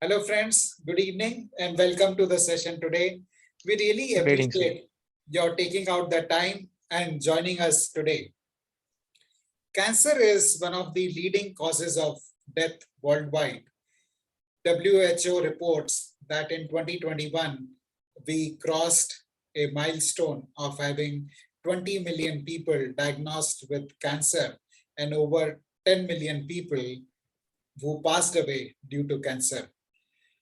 Hello friends, good evening and welcome to the session today. We really Good evening, sir. appreciate your taking out the time and joining us today. Cancer is one of the leading causes of death worldwide. WHO reports that in 2021, we crossed a milestone of having 20 million people diagnosed with cancer and over 10 million people who passed away due to cancer.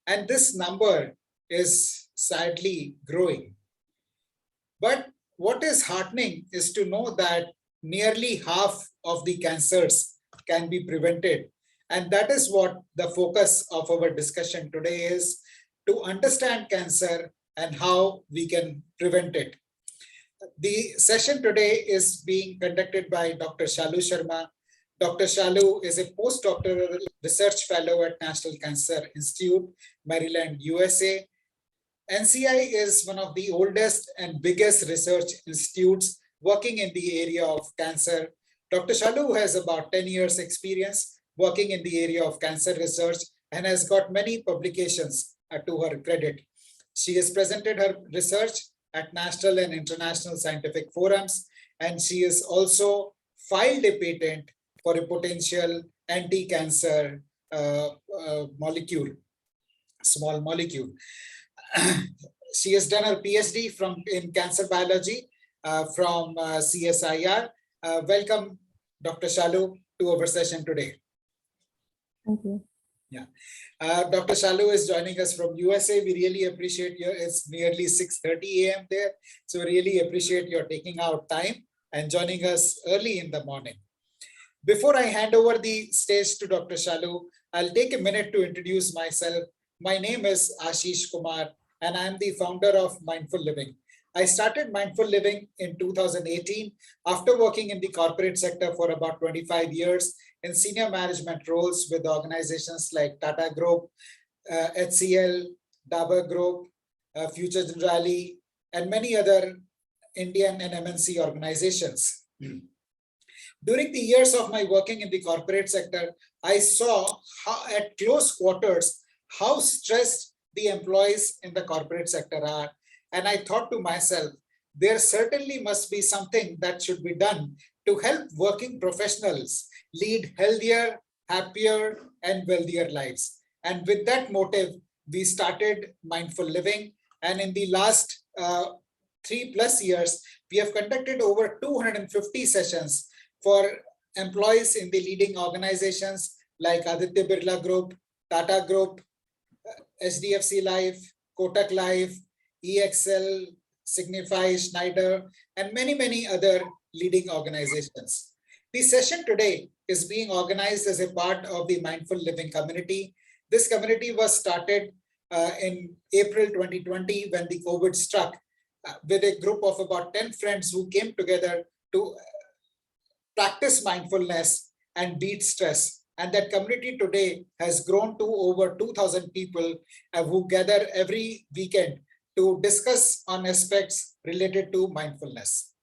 And this number is sadly growing. But what is heartening is to know that nearly half of the cancers can be prevented. And that is what the focus of our discussion today is, to understand cancer and how we can prevent it. The session today is being conducted by Dr. Shalu Sharma. Dr. Shalu is a postdoctoral research fellow at National Cancer Institute, Maryland, USA. NCI is one of the oldest and biggest research institutes working in the area of cancer. Dr. Shalu has about 10 years experience working in the area of cancer research and has got many publications to her credit. She has presented her research at national and international scientific forums, and she has also filed a patent for a potential anti-cancer molecule, small molecule. She has done her PhD in cancer biology from CSIR. Welcome, Dr. Shalu, to our session today. Thank you. Yeah, Dr. Shalu is joining us from USA. We really appreciate you. It's nearly 6:30 a.m. there, so really appreciate your taking out time and joining us early in the morning. Before I hand over the stage to Dr. Shalu, I'll take a minute to introduce myself. My name is Ashish Kumar, and I'm the founder of Mindful Living. I started Mindful Living in 2018 after working in the corporate sector for about 25 years in senior management roles with organizations like Tata Group, HCL, Dabur Group, Future Generali, and many other Indian and MNC organizations. During the years of my working in the corporate sector, I saw how, at close quarters, how stressed the employees in the corporate sector are. And I thought to myself, there certainly must be something that should be done to help working professionals lead healthier, happier, and wealthier lives. And with that motive, we started Mindful Living. And in the last 3+ years, we have conducted over 250 sessions for employees in the leading organizations like Aditya Birla Group, Tata Group, HDFC Life, Kotak Life, EXL, Signify, Schneider, and many other leading organizations. The session today is being organized as a part of the Mindful Living community. This community was started in April 2020 when the COVID struck with a group of about 10 friends who came together to practice mindfulness and beat stress. And that community today has grown to over 2,000 people who gather every weekend to discuss on aspects related to mindfulness.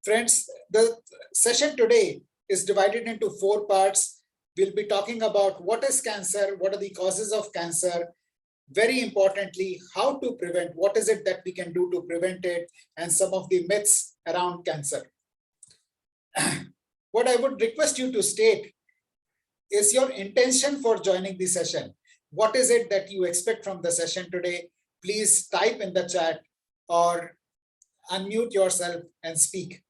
Friends, the session today is divided into 4 parts. We'll be talking about what is cancer, what are the causes of cancer, very importantly, how to prevent, what is it that we can do to prevent it, and some of the myths around cancer. What I would request you to state is your intention for joining the session. What is it that you expect from the session today? Please type in the chat or unmute yourself and speak.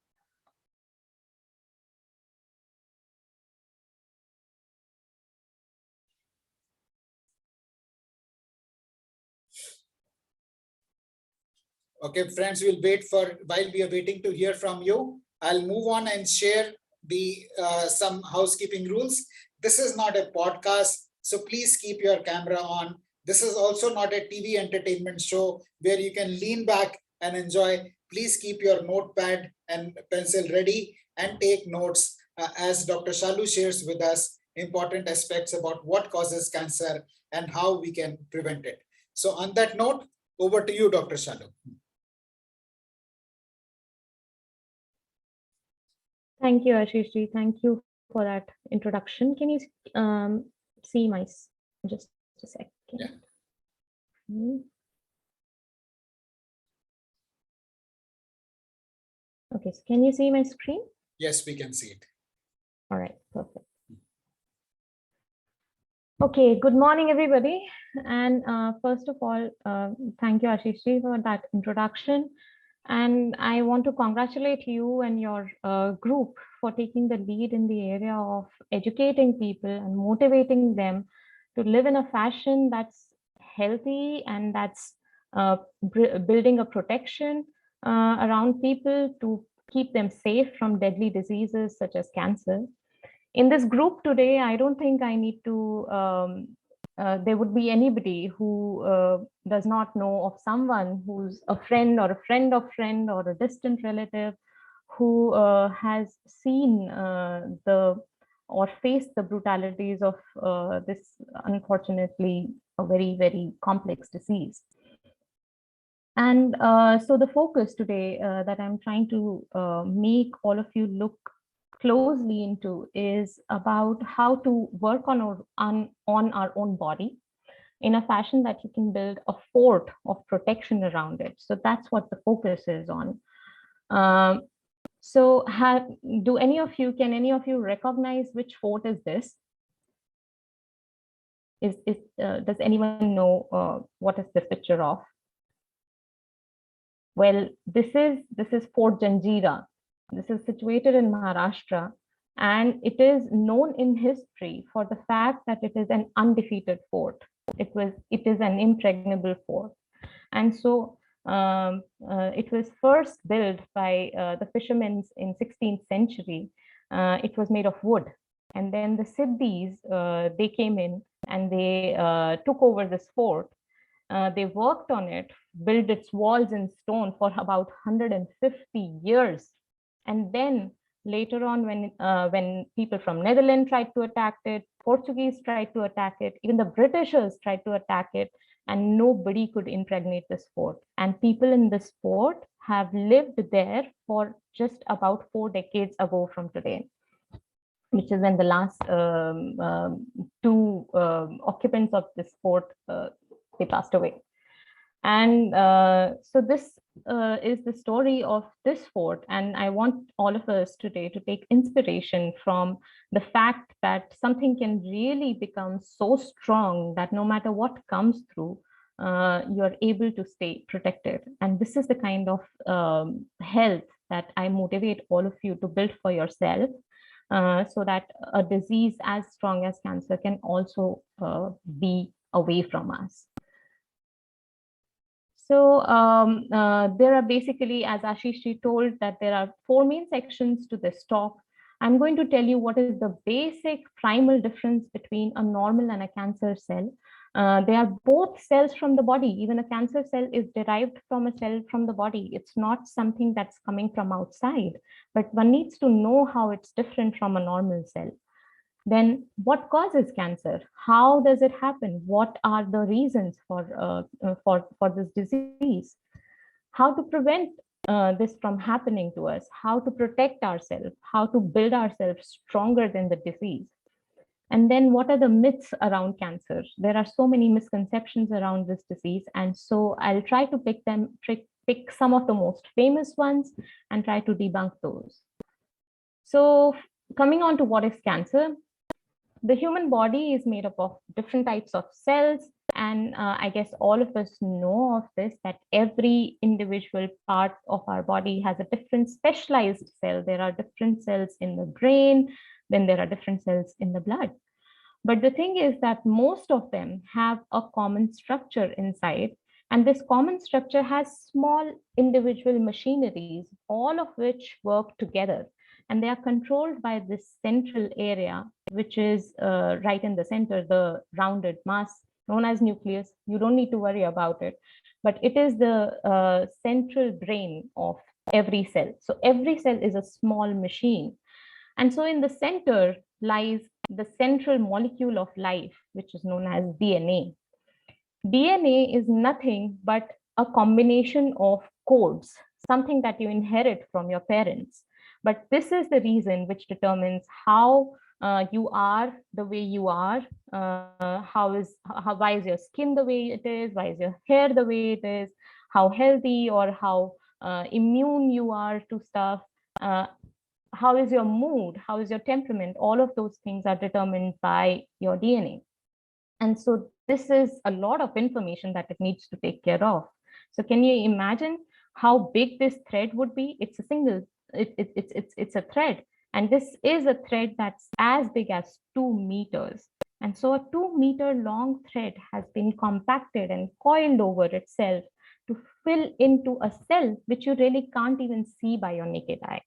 Okay, friends, we'll wait for, while we are waiting to hear from you, I'll move on and share the some housekeeping rules. This is not a podcast, so please keep your camera on. This is also not a TV entertainment show where you can lean back and enjoy. Please keep your notepad and pencil ready and take notes as Dr. Shalu shares with us important aspects about what causes cancer and how we can prevent it. So on that note, over to you, Dr. Shalu. Thank you, Ashishji. Thank you for that introduction. Can you see my, just a second. Yeah. Okay, so can you see my screen? Yes, we can see it. All right, perfect. Okay, good morning, everybody. And first of all, thank you, Ashishji, for that introduction. And I want to congratulate you and your group for taking the lead in the area of educating people and motivating them to live in a fashion that's healthy and that's building a protection around people to keep them safe from deadly diseases such as cancer. In this group today, I don't think I need to, there would be anybody who does not know of someone who's a friend or a friend of friend or a distant relative who has seen the or faced the brutalities of this, unfortunately, a very, very complex disease. And so the focus today that I'm trying to make all of you look closely into is about how to work on our own body in a fashion that you can build a fort of protection around it. So that's what the focus is on. So can any of you recognize which fort is this? Does anyone know what is this picture of? Well, this is Fort Janjira. This is situated in Maharashtra, and it is known in history for the fact that it is an undefeated fort. It is an impregnable fort, and so it was first built by the fishermen in 16th century. It was made of wood, and then the Siddhis they came in and they took over this fort. They worked on it, built its walls in stone for about 150 years. And then later on, when people from Netherlands tried to attack it, Portuguese tried to attack it, even the Britishers tried to attack it, and nobody could impregnate this fort. And people in this fort have lived there for just about 4 decades ago from today, which is when the last two occupants of this fort they passed away. And so this is the story of this fort. And I want all of us today to take inspiration from the fact that something can really become so strong that no matter what comes through, you're able to stay protected. And this is the kind of health that I motivate all of you to build for yourself. So that a disease as strong as cancer can also be away from us. So there are basically, as Ashishji told, that there are 4 main sections to this talk. I'm going to tell you what is the basic primal difference between a normal and a cancer cell. They are both cells from the body. Even a cancer cell is derived from a cell from the body. It's not something that's coming from outside, but one needs to know how it's different from a normal cell. Then what causes cancer? How does it happen? What are the reasons for this disease? How to prevent this from happening to us? How to protect ourselves? How to build ourselves stronger than the disease? And then what are the myths around cancer? There are so many misconceptions around this disease. And so I'll try to pick some of the most famous ones and try to debunk those. So coming on to what is cancer, the human body is made up of different types of cells. And I guess all of us know of this, that every individual part of our body has a different specialized cell. There are different cells in the brain, then there are different cells in the blood. But the thing is that most of them have a common structure inside. And this common structure has small individual machineries, all of which work together. And they are controlled by this central area, which is right in the center, the rounded mass known as nucleus. You don't need to worry about it, but it is the central brain of every cell. So every cell is a small machine. And so in the center lies the central molecule of life, which is known as DNA. DNA is nothing but a combination of codes, something that you inherit from your parents. But this is the reason which determines how you are the way you are, why is your skin the way it is, why is your hair the way it is, how healthy or how immune you are to stuff, how is your mood, how is your temperament. All of those things are determined by your DNA. And so this is a lot of information that it needs to take care of. So can you imagine how big this thread would be? It's a single, it's a thread. And this is a thread that's as big as 2 meters. And so a 2 meter long thread has been compacted and coiled over itself to fill into a cell, which you really can't even see by your naked eye.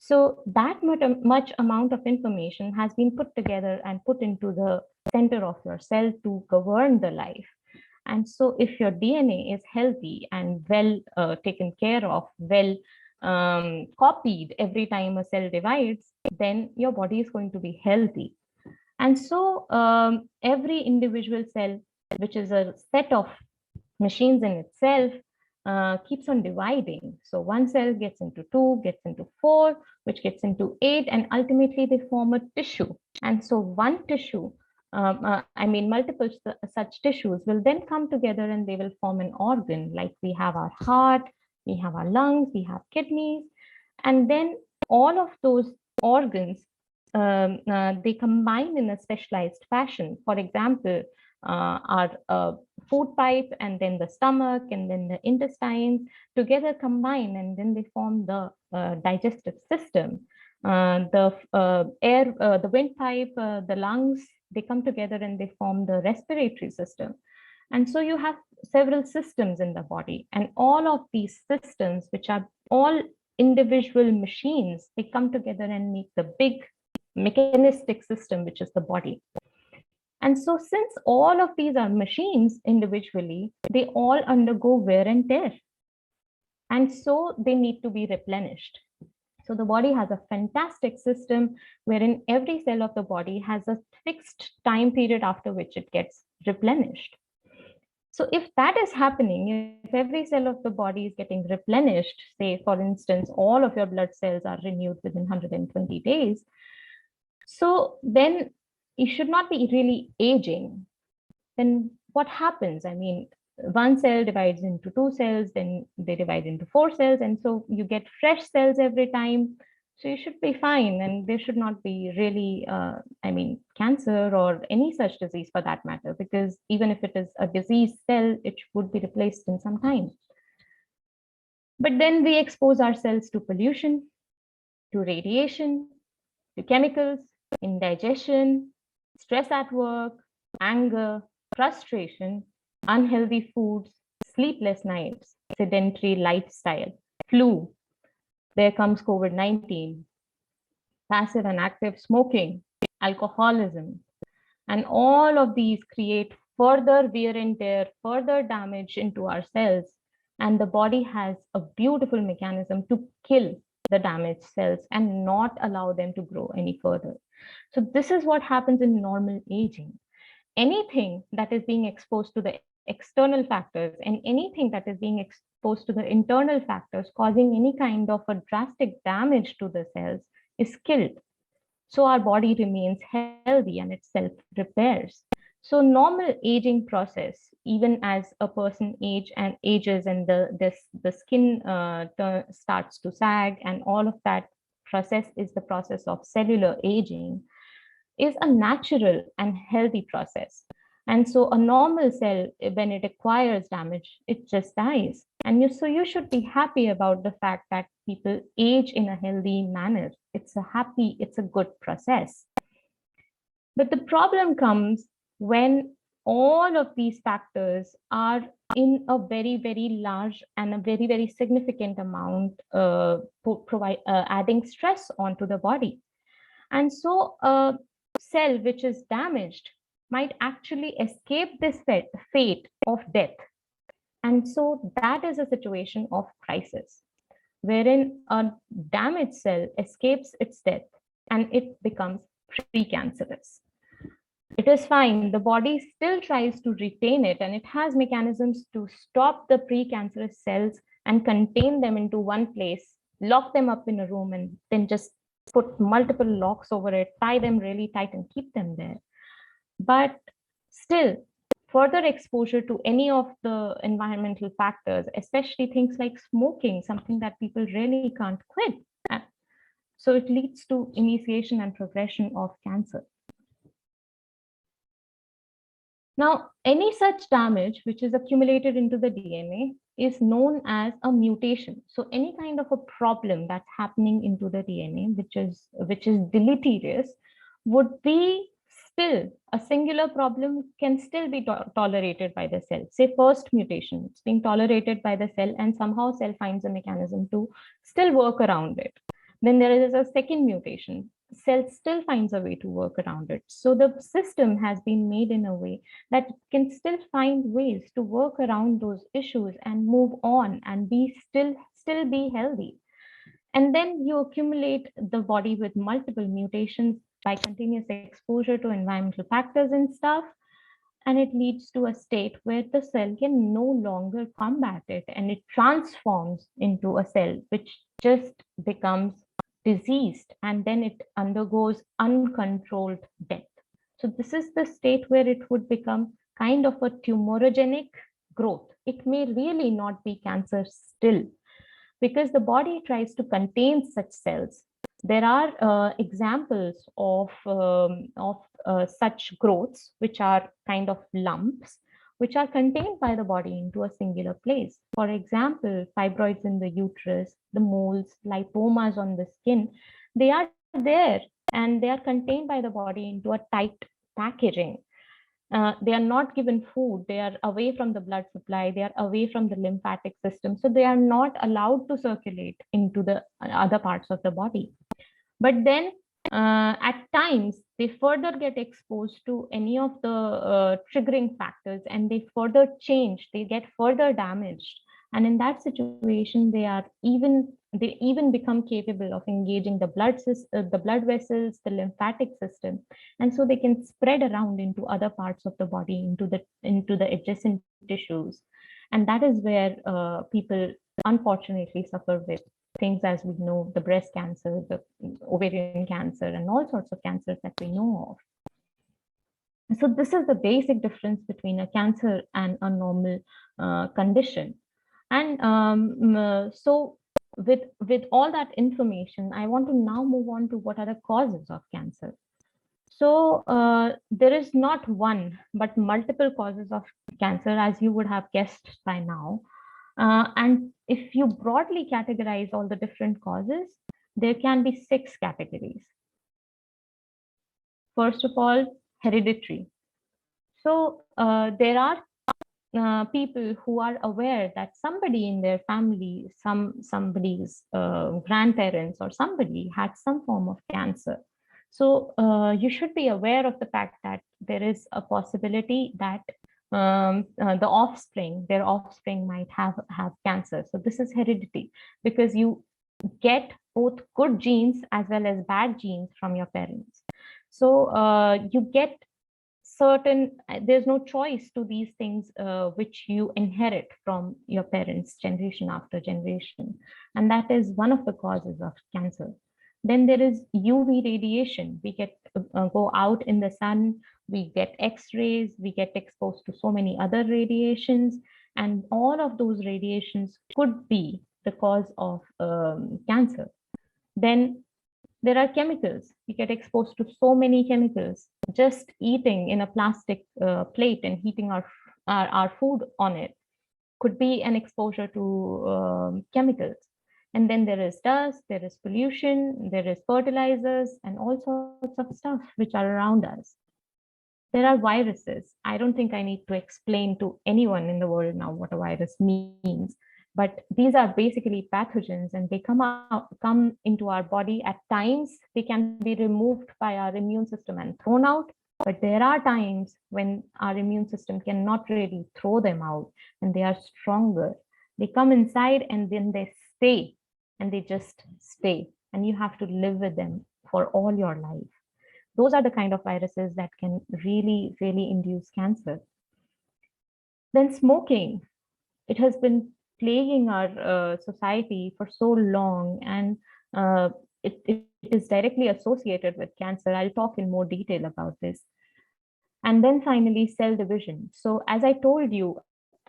So that much amount of information has been put together and put into the center of your cell to govern the life. And so if your DNA is healthy and well taken care of, well copied every time a cell divides, then your body is going to be healthy. And so every individual cell, which is a set of machines in itself, keeps on dividing. So one cell gets into 2, gets into 4, which gets into 8, and ultimately they form a tissue. And so one tissue, multiple such tissues will then come together and they will form an organ. Like we have our heart, we have our lungs, we have kidneys, and then all of those organs, they combine in a specialized fashion. For example, our food pipe and then the stomach and then the intestines together combine, and then they form the digestive system. The windpipe, the lungs, they come together and they form the respiratory system. And so you have several systems in the body, and all of these systems, which are all individual machines, they come together and make the big mechanistic system, which is the body. And so since all of these are machines individually, they all undergo wear and tear. And so they need to be replenished. So the body has a fantastic system wherein every cell of the body has a fixed time period after which it gets replenished. So if that is happening, if every cell of the body is getting replenished, say, for instance, all of your blood cells are renewed within 120 days, so then you should not be really aging. Then what happens? I mean, one cell divides into 2 cells, then they divide into 4 cells, and so you get fresh cells every time. So you should be fine, and there should not be really, cancer or any such disease for that matter, because even if it is a diseased cell, it would be replaced in some time. But then we expose ourselves to pollution, to radiation, to chemicals, indigestion, stress at work, anger, frustration, unhealthy foods, sleepless nights, sedentary lifestyle, flu. There comes COVID-19, passive and active smoking, alcoholism. And all of these create further wear and tear, further damage into our cells. And the body has a beautiful mechanism to kill the damaged cells and not allow them to grow any further. So this is what happens in normal aging. Anything that is being exposed to the external factors and anything that is being exposed to the internal factors causing any kind of a drastic damage to the cells is killed. So our body remains healthy and it self-repairs. So normal aging process, even as a person ages and the skin starts to sag, and all of that process is the process of cellular aging, is a natural and healthy process. And so a normal cell, when it acquires damage, it just dies. And so you should be happy about the fact that people age in a healthy manner. It's a good process. But the problem comes when all of these factors are in a very, very large and a very, very significant amount, adding stress onto the body. And so a cell which is damaged might actually escape this fate of death. And so that is a situation of crisis, wherein a damaged cell escapes its death and it becomes precancerous. It is fine. The body still tries to retain it, and it has mechanisms to stop the precancerous cells and contain them into one place lock them up in a room and then just put multiple locks over it, tie them really tight and keep them there. But still, further exposure to any of the environmental factors, especially things like smoking, something that people really can't quit. So it leads to initiation and progression of cancer. Now, any such damage which is accumulated into the DNA is known as a mutation. So any kind of a problem that's happening into the DNA, which is deleterious, would be still a singular problem can still be tolerated by the cell. Say first mutation, it's being tolerated by the cell and somehow cell finds a mechanism to still work around it. Then there is a second mutation, cell still finds a way to work around it. So the system has been made in a way that can still find ways to work around those issues and move on and be still be healthy. And then you accumulate the body with multiple mutations by continuous exposure to environmental factors and stuff. And it leads to a state where the cell can no longer combat it and it transforms into a cell which just becomes diseased and then it undergoes uncontrolled death. So this is the state where it would become kind of a tumorigenic growth. It may really not be cancer still because the body tries to contain such cells. There are examples of such growths, which are kind of lumps, which are contained by the body into a singular place. For example, fibroids in the uterus, the moles, lipomas on the skin, they are there and they are contained by the body into a tight packaging. They are not given food, they are away from the blood supply, they are away from the lymphatic system. So they are not allowed to circulate into the other parts of the body. But then at times they further get exposed to any of the triggering factors and they further change, they get further damaged. And in that situation, they even become capable of engaging the blood vessels, the lymphatic system, and so they can spread around into other parts of the body, into the adjacent tissues, and that is where people unfortunately suffer with things as we know, the breast cancer, the ovarian cancer, and all sorts of cancers that we know of. So this is the basic difference between a cancer and a normal condition. And so with all that information, I want to now move on to what are the causes of cancer. So there is not one, but multiple causes of cancer, as you would have guessed by now. And if you broadly categorize all the different causes, there can be 6 categories. First of all, hereditary. So there are people who are aware that somebody in their family, somebody's grandparents or somebody had some form of cancer. So you should be aware of the fact that there is a possibility that their offspring might have cancer. So this is heredity because you get both good genes as well as bad genes from your parents. So you get there's no choice to these things which you inherit from your parents generation after generation. And that is one of the causes of cancer. Then there is UV radiation. We get go out in the sun, we get X-rays, we get exposed to so many other radiations, and all of those radiations could be the cause of cancer. Then there are chemicals. We get exposed to so many chemicals. Just eating in a plastic plate and heating our food on it could be an exposure to chemicals. And then there is dust, there is pollution, there is fertilizers, and all sorts of stuff which are around us. There are viruses. I don't think I need to explain to anyone in the world now what a virus means. But these are basically pathogens and they come into our body. At times, they can be removed by our immune system and thrown out. But there are times when our immune system cannot really throw them out and they are stronger. They come inside and then they stay and they just stay. And you have to live with them for all your life. Those are the kind of viruses that can really, really induce cancer. Then smoking. It has been plaguing our society for so long, and it is directly associated with cancer. I'll talk in more detail about this. And then finally, cell division. So as I told you,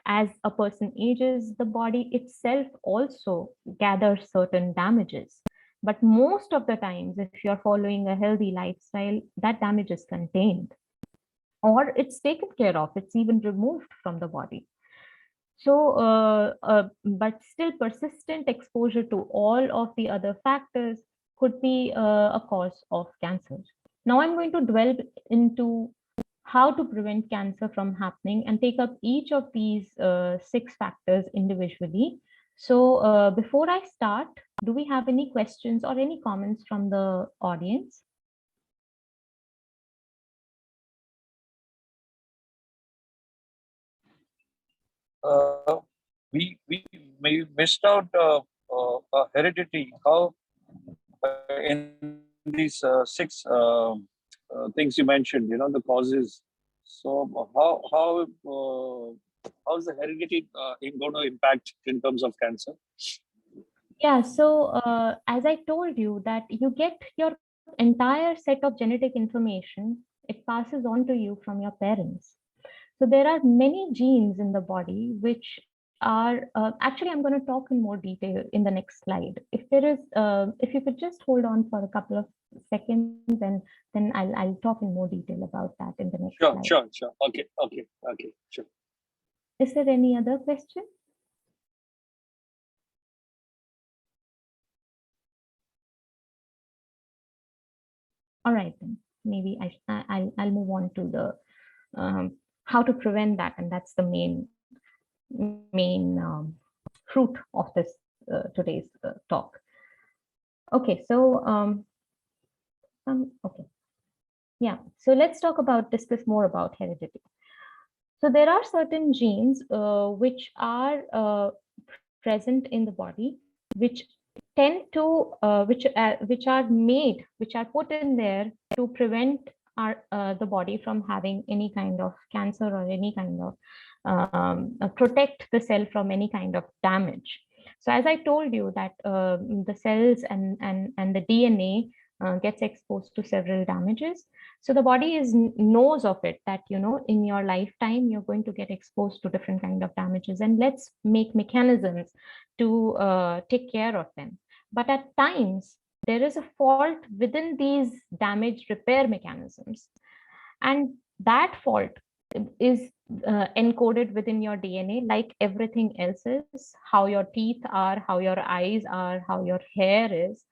as a person ages, the body itself also gathers certain damages. But most of the times, if you're following a healthy lifestyle, that damage is contained or it's taken care of, it's even removed from the body. So, but still persistent exposure to all of the other factors could be a cause of cancer. Now I'm going to dwell into how to prevent cancer from happening and take up each of these 6 factors individually. So before I start, do we have any questions or any comments from the audience? We missed out heredity. How in these 6 things you mentioned, the causes. So how's the heredity going to impact in terms of cancer? Yeah, so as I told you that you get your entire set of genetic information, it passes on to you from your parents. So there are many genes in the body which are actually I'm going to talk in more detail in the next slide. If there is, if you could just hold on for a couple of seconds, and then I'll talk in more detail about that in the next slide. Sure. Okay, sure. Is there any other question? All right, then maybe I'll move on to the how to prevent that, and that's the main fruit of this today's talk. Okay, so okay, yeah. So let's discuss more about heredity. So there are certain genes which are present in the body, which tend to which are put in there to prevent the body from having any kind of cancer or any kind of protect the cell from any kind of damage. So as I told you that the cells and the DNA gets exposed to several damages. So the body knows of it, that in your lifetime you're going to get exposed to different kind of damages, and let's make mechanisms to take care of them. But at times there is a fault within these damage repair mechanisms, and that fault is encoded within your DNA, like everything else is. How your teeth are, how your eyes are, how your hair is,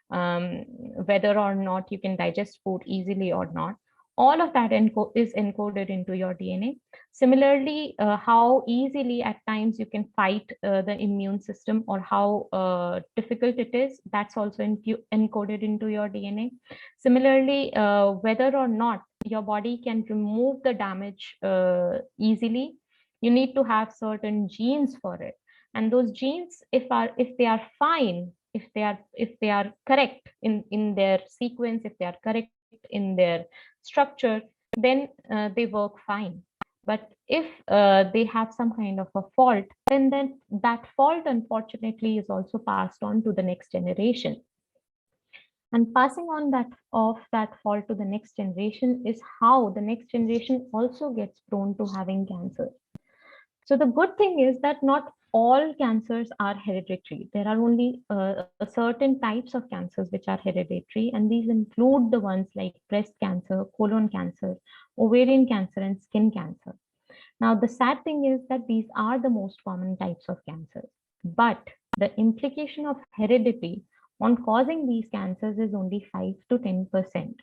whether or not you can digest food easily or not. All of that is encoded into your DNA. Similarly, how easily at times you can fight the immune system, or how difficult it is, that's also encoded into your DNA. Similarly, whether or not your body can remove the damage easily, you need to have certain genes for it. And those genes, if they are fine, if they are correct in their sequence, if they are correct in their structure, then they work fine. But if they have some kind of a fault, then that fault unfortunately is also passed on to the next generation. And passing on that fault to the next generation is how the next generation also gets prone to having cancer. So the good thing is that not all cancers are hereditary. There are only certain types of cancers which are hereditary, and these include the ones like breast cancer, colon cancer, ovarian cancer, and skin cancer. Now, the sad thing is that these are the most common types of cancer, but the implication of heredity on causing these cancers is only 5 to 10%.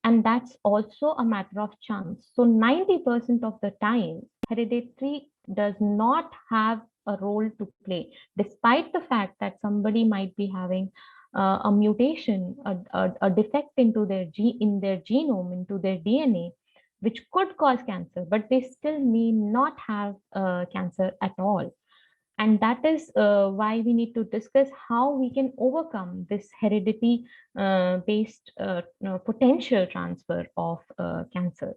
And that's also a matter of chance. So 90% of the time, hereditary does not have a role to play, despite the fact that somebody might be having a mutation, a defect into in their genome, into their DNA, which could cause cancer, but they still may not have cancer at all. And that is why we need to discuss how we can overcome this heredity based potential transfer of cancer.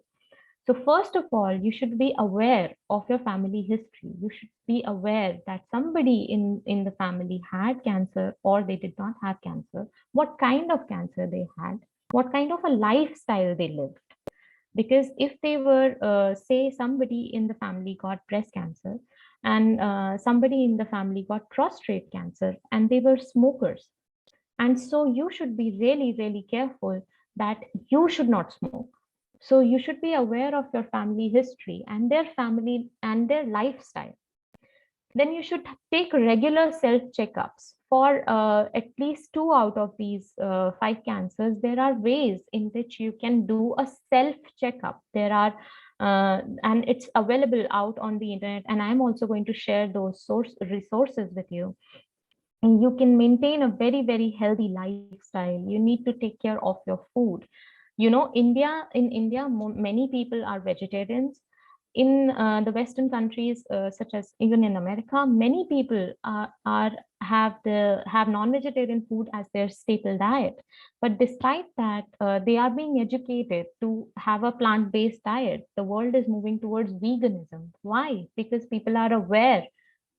So first of all, you should be aware of your family history. You should be aware that somebody in the family had cancer or they did not have cancer, what kind of cancer they had, what kind of a lifestyle they lived. Because if they were, say, somebody in the family got breast cancer and somebody in the family got prostate cancer and they were smokers. And so you should be really, really careful that you should not smoke. So you should be aware of your family history and their family and their lifestyle. Then you should take regular self checkups for at least 2 out of these 5 cancers. There are ways in which you can do a self checkup. There are and it's available out on the internet, and I'm also going to share those resources with you. And you can maintain a very, very healthy lifestyle. You need to take care of your food. You know, in India, many people are vegetarians. In the Western countries, such as even in America, many people have non-vegetarian food as their staple diet. But despite that, they are being educated to have a plant-based diet. The world is moving towards veganism. Why? Because people are aware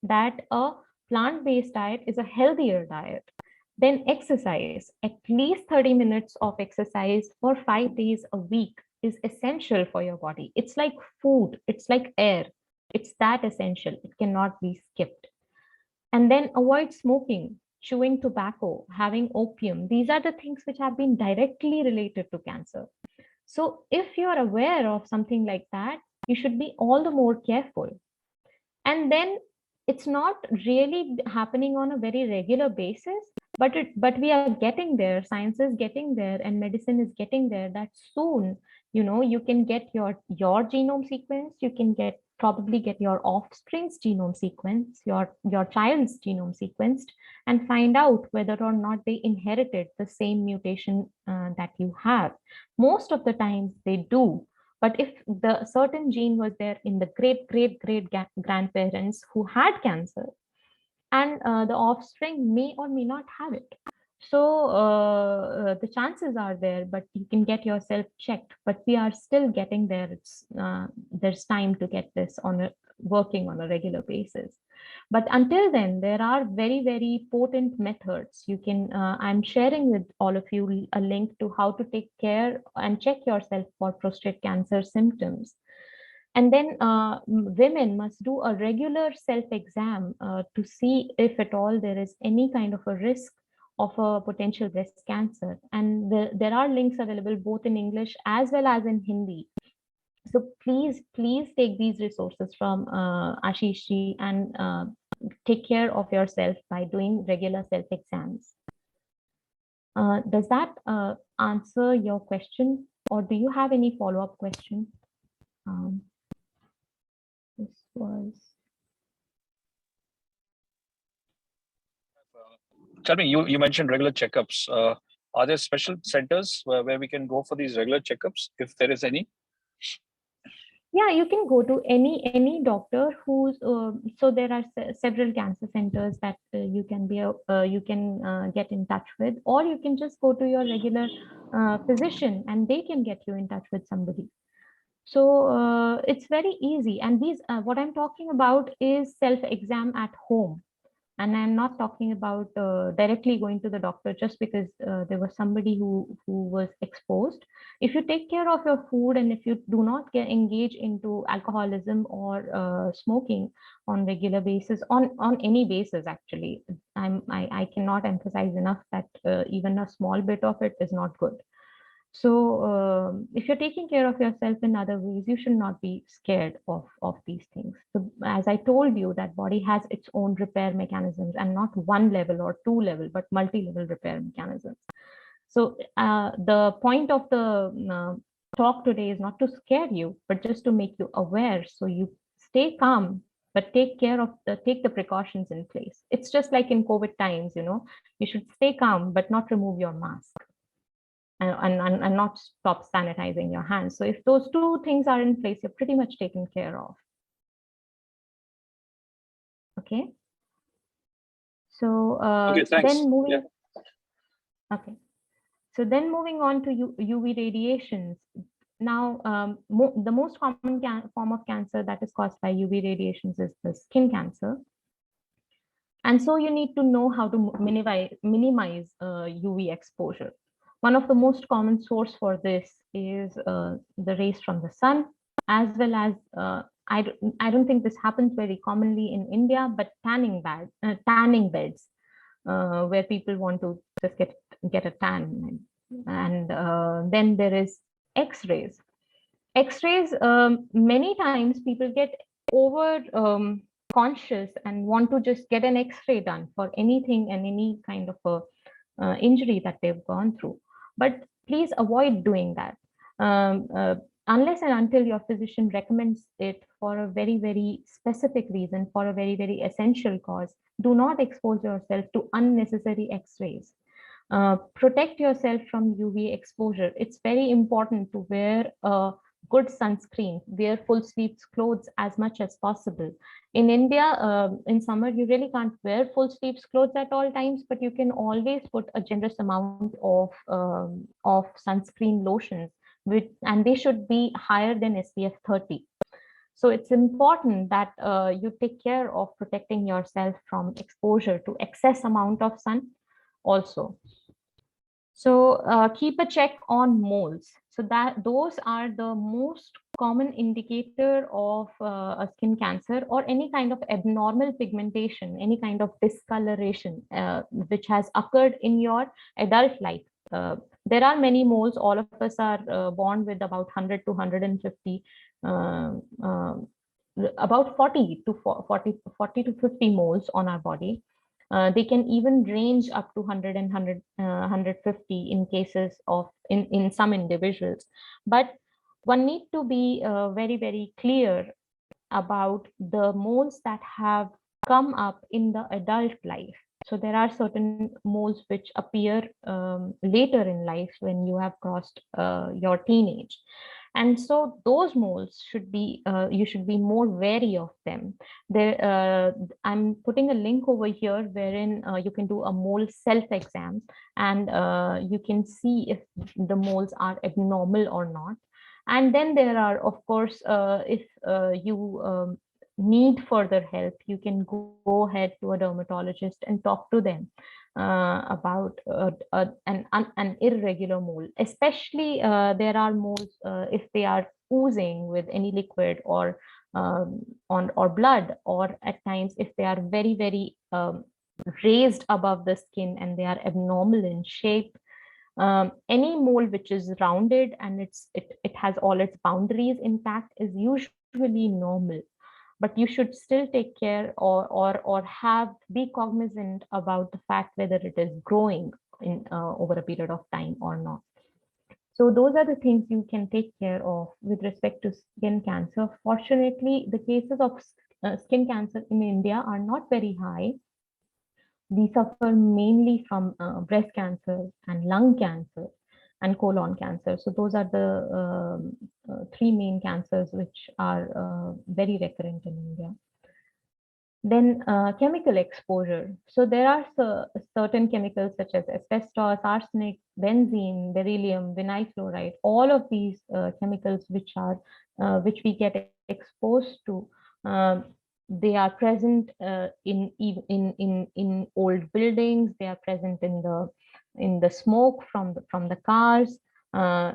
that a plant-based diet is a healthier diet. Then exercise, at least 30 minutes of exercise for 5 days a week is essential for your body. It's like food, it's like air. It's that essential. It cannot be skipped. And then avoid smoking, chewing tobacco, having opium. These are the things which have been directly related to cancer. So if you're aware of something like that, you should be all the more careful. And then it's not really happening on a very regular basis, but we are getting there. Science is getting there and medicine is getting there, that soon, you know, you can get your genome sequence, you can probably get your offspring's genome sequence, your child's genome sequenced, and find out whether or not they inherited the same mutation that you have. Most of the times they do. But if the certain gene was there in the great grandparents who had cancer, and the offspring may or may not have it. So the chances are there, but you can get yourself checked. But we are still getting there. There's time to get this working on a regular basis. But until then, there are very, very potent methods. You can, I'm sharing with all of you a link to how to take care and check yourself for prostate cancer symptoms. And then women must do a regular self-exam to see if at all there is any kind of a risk of a potential breast cancer. And there are links available both in English as well as in Hindi. So please take these resources from Ashish ji and take care of yourself by doing regular self-exams. Does that answer your question, or do you have any follow-up question? This was. Tell me, you mentioned regular checkups. Are there special centers where we can go for these regular checkups, if there is any? Yeah, you can go to any doctor who's so there are several cancer centers that you can get in touch with, or you can just go to your regular physician and they can get you in touch with somebody. So it's very easy. And these what I'm talking about is self-exam at home. And I'm not talking about directly going to the doctor just because there was somebody who was exposed. If you take care of your food and if you do not engage into alcoholism or smoking on regular basis, on any basis, actually, I cannot emphasize enough that even a small bit of it is not good. So if you're taking care of yourself in other ways, you should not be scared of these things. So as I told you, that body has its own repair mechanisms, and not one level or two level, but multi-level repair mechanisms. So the point of the talk today is not to scare you, but just to make you aware, so you stay calm, but take the precautions in place. It's just like in COVID times, you know, you should stay calm, but not remove your mask. And not stop sanitizing your hands. So if those two things are in place, you're pretty much taken care of. Okay. So Okay, thanks. then moving. Yeah. Okay. So then moving on to UV radiations. Now, the most common form of cancer that is caused by UV radiations is the skin cancer. And so you need to know how to minimize UV exposure. One of the most common source for this is the rays from the sun, as well as, I don't think this happens very commonly in India, but tanning beds, where people want to just get a tan. And then there is X-rays. X-rays, many times people get over conscious and want to just get an X-ray done for anything and any kind of a injury that they've gone through. But please avoid doing that. Unless and until your physician recommends it for a very, very specific reason, for a very, very essential cause, do not expose yourself to unnecessary X-rays. Protect yourself from UV exposure. It's very important to wear a good sunscreen, wear full sleeves clothes as much as possible. In India, in summer, you really can't wear full sleeves clothes at all times, but you can always put a generous amount of sunscreen lotions, and they should be higher than SPF 30. So it's important that you take care of protecting yourself from exposure to excess amount of sun also. So keep a check on moles. So that those are the most common indicator of a skin cancer or any kind of abnormal pigmentation, any kind of discoloration which has occurred in your adult life. There are many moles. All of us are born with about 100 to 150, about 40 to 50 moles on our body. They can even range up to 100 and 150 in cases of in some individuals. But one need to be very, very clear about the moles that have come up in the adult life. So there are certain moles which appear later in life when you have crossed your teenage. And so those moles should be, you should be more wary of them. I'm putting a link over here wherein you can do a mole self-exam, and you can see if the moles are abnormal or not. And then there are, of course, if you need further help, you can go ahead to a dermatologist and talk to them about an irregular mole. Especially there are moles if they are oozing with any liquid or blood, or at times if they are very, very raised above the skin and they are abnormal in shape. Any mole which is rounded and it has all its boundaries intact is usually normal, but you should still take care or be cognizant about the fact whether it is growing in over a period of time or not. So those are the things you can take care of with respect to skin cancer. Fortunately, the cases of skin cancer in India are not very high. We suffer mainly from breast cancer and lung cancer and colon cancer. So those are the three main cancers which are very recurrent in India. Then chemical exposure. So there are certain chemicals such as asbestos, arsenic, benzene, beryllium, vinyl chloride, all of these chemicals which we get exposed to. They are present in old buildings. They are present in the smoke from the cars.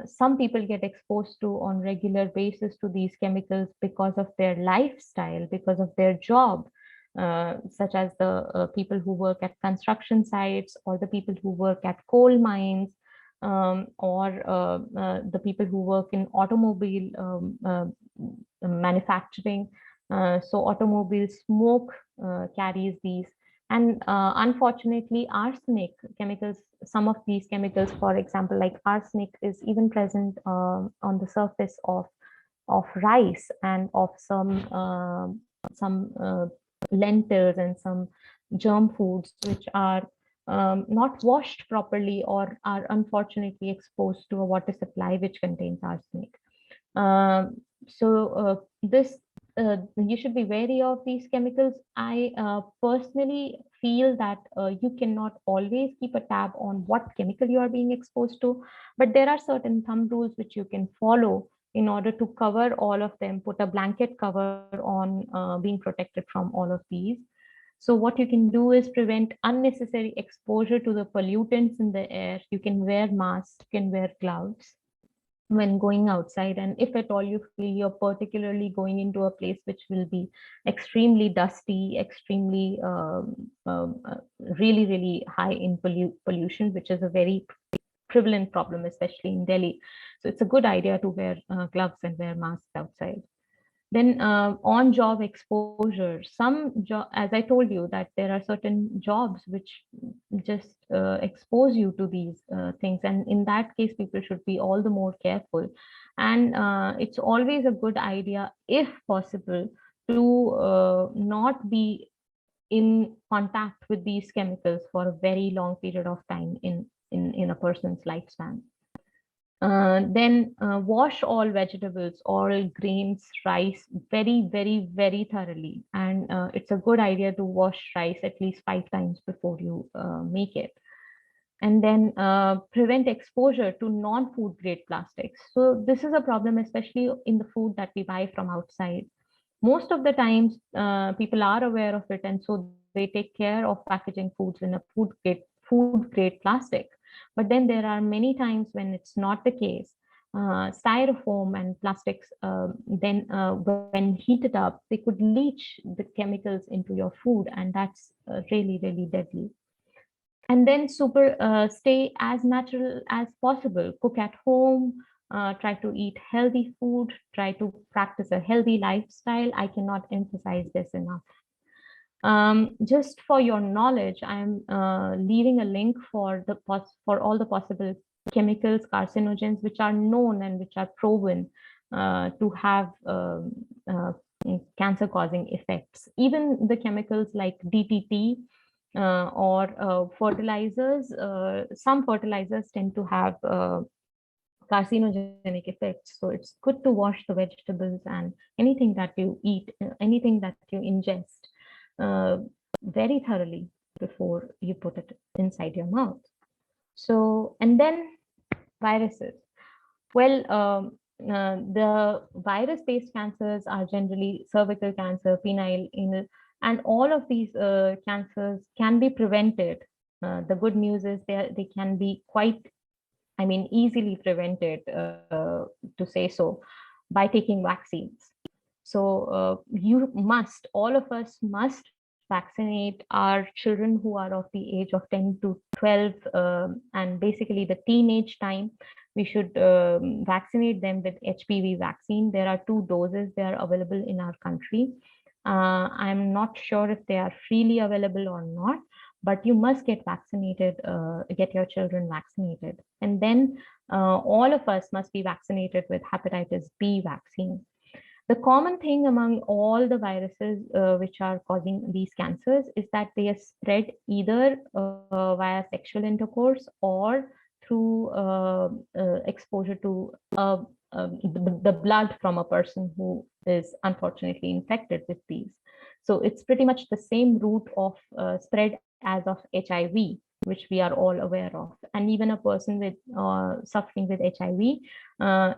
Some people get exposed to on regular basis to these chemicals because of their lifestyle, because of their job, such as the people who work at construction sites, or the people who work at coal mines, or the people who work in automobile manufacturing. So automobile smoke carries these. And unfortunately, arsenic chemicals, some of these chemicals, for example, like arsenic, is even present on the surface of rice and of some lentils and some germ foods, which are not washed properly or are unfortunately exposed to a water supply which contains arsenic. So you should be wary of these chemicals. I personally feel that you cannot always keep a tab on what chemical you are being exposed to, but there are certain thumb rules which you can follow in order to cover all of them, put a blanket cover on being protected from all of these. So what you can do is prevent unnecessary exposure to the pollutants in the air. You can wear masks, you can wear gloves when going outside. And if at all you feel you're particularly going into a place which will be extremely dusty, extremely really, really high in pollution, which is a very prevalent problem, especially in Delhi. So it's a good idea to wear gloves and wear masks outside. Then on-job exposure. As I told you, that there are certain jobs which just expose you to these things. And in that case, people should be all the more careful. And it's always a good idea, if possible, to not be in contact with these chemicals for a very long period of time in a person's lifespan. Then wash all vegetables, all grains, rice very, very, very thoroughly. And it's a good idea to wash rice at least 5 times before you make it. And then prevent exposure to non-food grade plastics. So this is a problem, especially in the food that we buy from outside. Most of the times people are aware of it, and so they take care of packaging foods in a food grade plastic. But then there are many times when it's not the case. Styrofoam and plastics, when heated up, they could leach the chemicals into your food, and that's really, really deadly. And then stay as natural as possible. Cook at home, try to eat healthy food, try to practice a healthy lifestyle. I cannot emphasize this enough. Just for your knowledge, I'm leaving a link for all the possible chemicals, carcinogens, which are known and which are proven to have cancer-causing effects. Even the chemicals like DDT or fertilizers, some fertilizers tend to have carcinogenic effects. So it's good to wash the vegetables and anything that you eat, anything that you ingest very thoroughly before you put it inside your mouth. So, and then viruses. Well, the virus-based cancers are generally cervical cancer, penile, anal, and all of these cancers can be prevented. The good news is they can be easily prevented, to say so, by taking vaccines. So all of us must vaccinate our children who are of the age of 10 to 12, and basically the teenage time. We should vaccinate them with HPV vaccine. There are 2 doses. They are available in our country. I'm not sure if they are freely available or not, but you must get vaccinated, get your children vaccinated. And then all of us must be vaccinated with hepatitis B vaccine. The common thing among all the viruses which are causing these cancers is that they are spread either via sexual intercourse or through exposure to the blood from a person who is unfortunately infected with these. So it's pretty much the same route of spread as of HIV, which we are all aware of. And even a person with suffering with HIV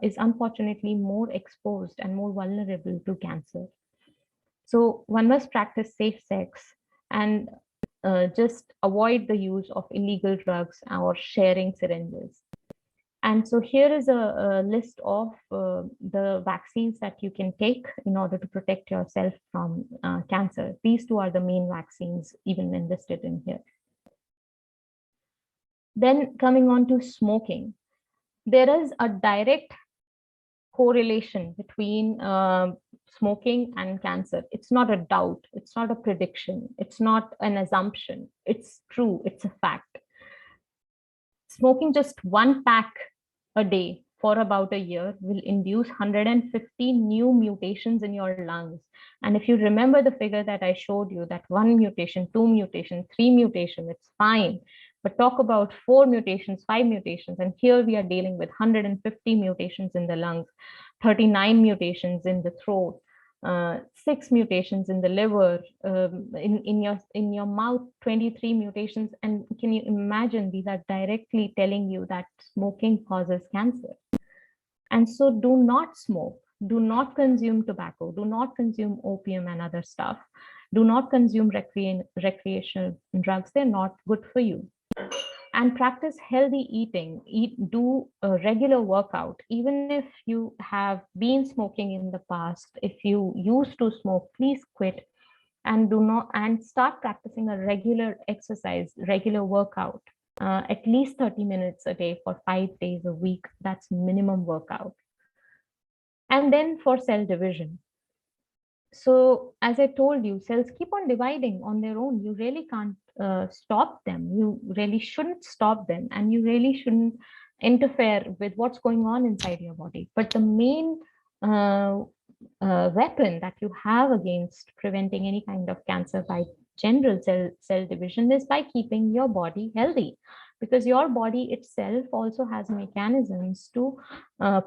is unfortunately more exposed and more vulnerable to cancer. So one must practice safe sex and just avoid the use of illegal drugs or sharing syringes. And so here is a list of the vaccines that you can take in order to protect yourself from cancer. These 2 are the main vaccines even enlisted in here. Then coming on to smoking, there is a direct correlation between smoking and cancer. It's not a doubt, it's not a prediction, it's not an assumption, it's true, it's a fact. Smoking just 1 pack a day for about a year will induce 150 new mutations in your lungs. And if you remember the figure that I showed you, that 1 mutation, 2 mutation, 3 mutation, it's fine. But talk about 4 mutations, 5 mutations, and here we are dealing with 150 mutations in the lungs, 39 mutations in the throat, 6 mutations in the liver, in your mouth, 23 mutations. And can you imagine, these are directly telling you that smoking causes cancer. And so do not smoke, do not consume tobacco, do not consume opium and other stuff. Do not consume recreational drugs. They're not good for you. And practice healthy eating. Do a regular workout. Even if you have been smoking in the past, if you used to smoke, please quit and start practicing a regular exercise, regular workout, at least 30 minutes a day for 5 days a week. That's minimum workout. And then for cell division. So as I told you, cells keep on dividing on their own. You really can't stop them. You really shouldn't stop them, and you really shouldn't interfere with what's going on inside your body. But the main weapon that you have against preventing any kind of cancer by general cell division is by keeping your body healthy, because your body itself also has mechanisms to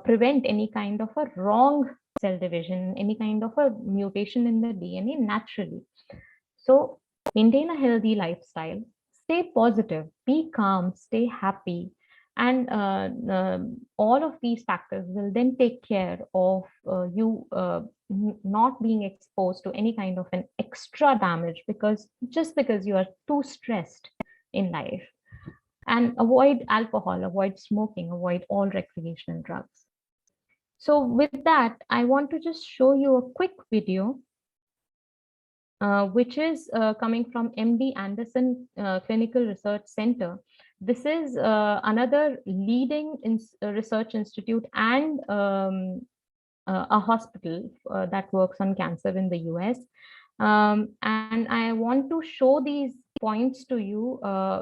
prevent any kind of a wrong cell division, any kind of a mutation in the DNA naturally. So maintain a healthy lifestyle, stay positive, be calm, stay happy, and all of these factors will then take care of you not being exposed to any kind of an extra damage just because you are too stressed in life. And avoid alcohol, avoid smoking, avoid all recreational drugs. So with that, I want to just show you a quick video, which is coming from MD Anderson Clinical Research Center. This is another leading research institute and a hospital that works on cancer in the US. And I want to show these points to you,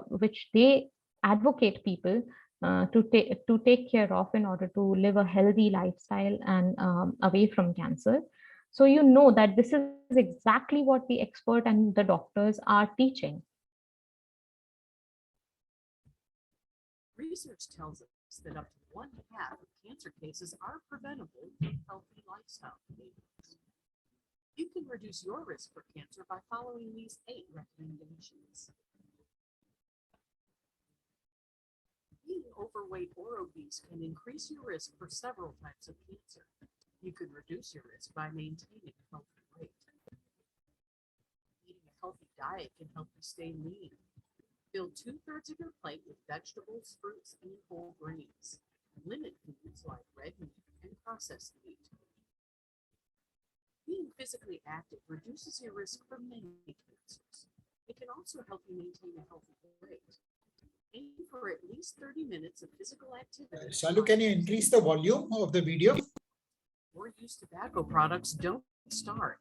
which they advocate people to take care of in order to live a healthy lifestyle and away from cancer. So you know that this is exactly what the expert and the doctors are teaching. Research tells us that up to 1/2 of cancer cases are preventable with healthy lifestyle behaviors. You can reduce your risk for cancer by following these 8 recommendations. Being overweight or obese can increase your risk for several types of cancer. You can reduce your risk by maintaining a healthy weight. Eating a healthy diet can help you stay lean. Fill 2/3 of your plate with vegetables, fruits, and whole grains. Limit foods like red meat and processed meat. Being physically active reduces your risk for many cancers. It can also help you maintain a healthy weight. Aim for at least 30 minutes of physical activity. Shalu, can you increase the volume of the video? Or use tobacco products, don't start.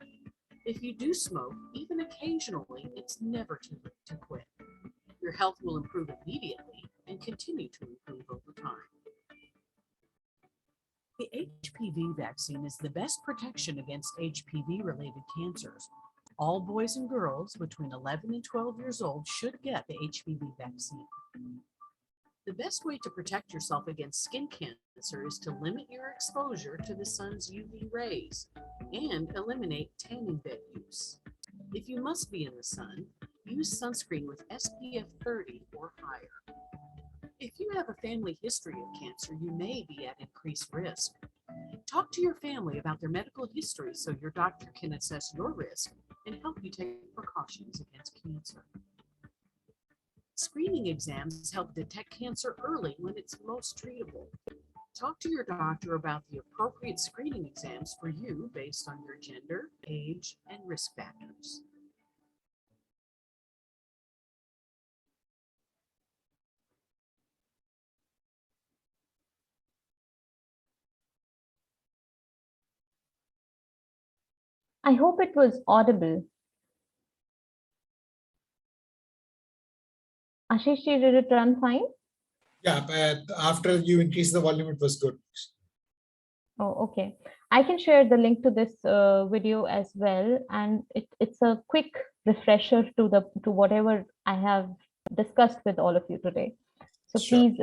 If you do smoke, even occasionally, it's never too late to quit. Your health will improve immediately and continue to improve over time. The HPV vaccine is the best protection against HPV-related cancers. All boys and girls between 11 and 12 years old should get the HPV vaccine. The best way to protect yourself against skin cancer is to limit your exposure to the sun's UV rays and eliminate tanning bed use. If you must be in the sun, use sunscreen with SPF 30 or higher. If you have a family history of cancer, you may be at increased risk. Talk to your family about their medical history so your doctor can assess your risk and help you take precautions against cancer. Screening exams help detect cancer early when it's most treatable. Talk to your doctor about the appropriate screening exams for you based on your gender, age, and risk factors. I hope it was audible. Ashish, did it run fine? Yeah, but after you increase the volume, it was good. Oh, okay. I can share the link to this video as well, and it's a quick refresher to whatever I have discussed with all of you today. So Sure. please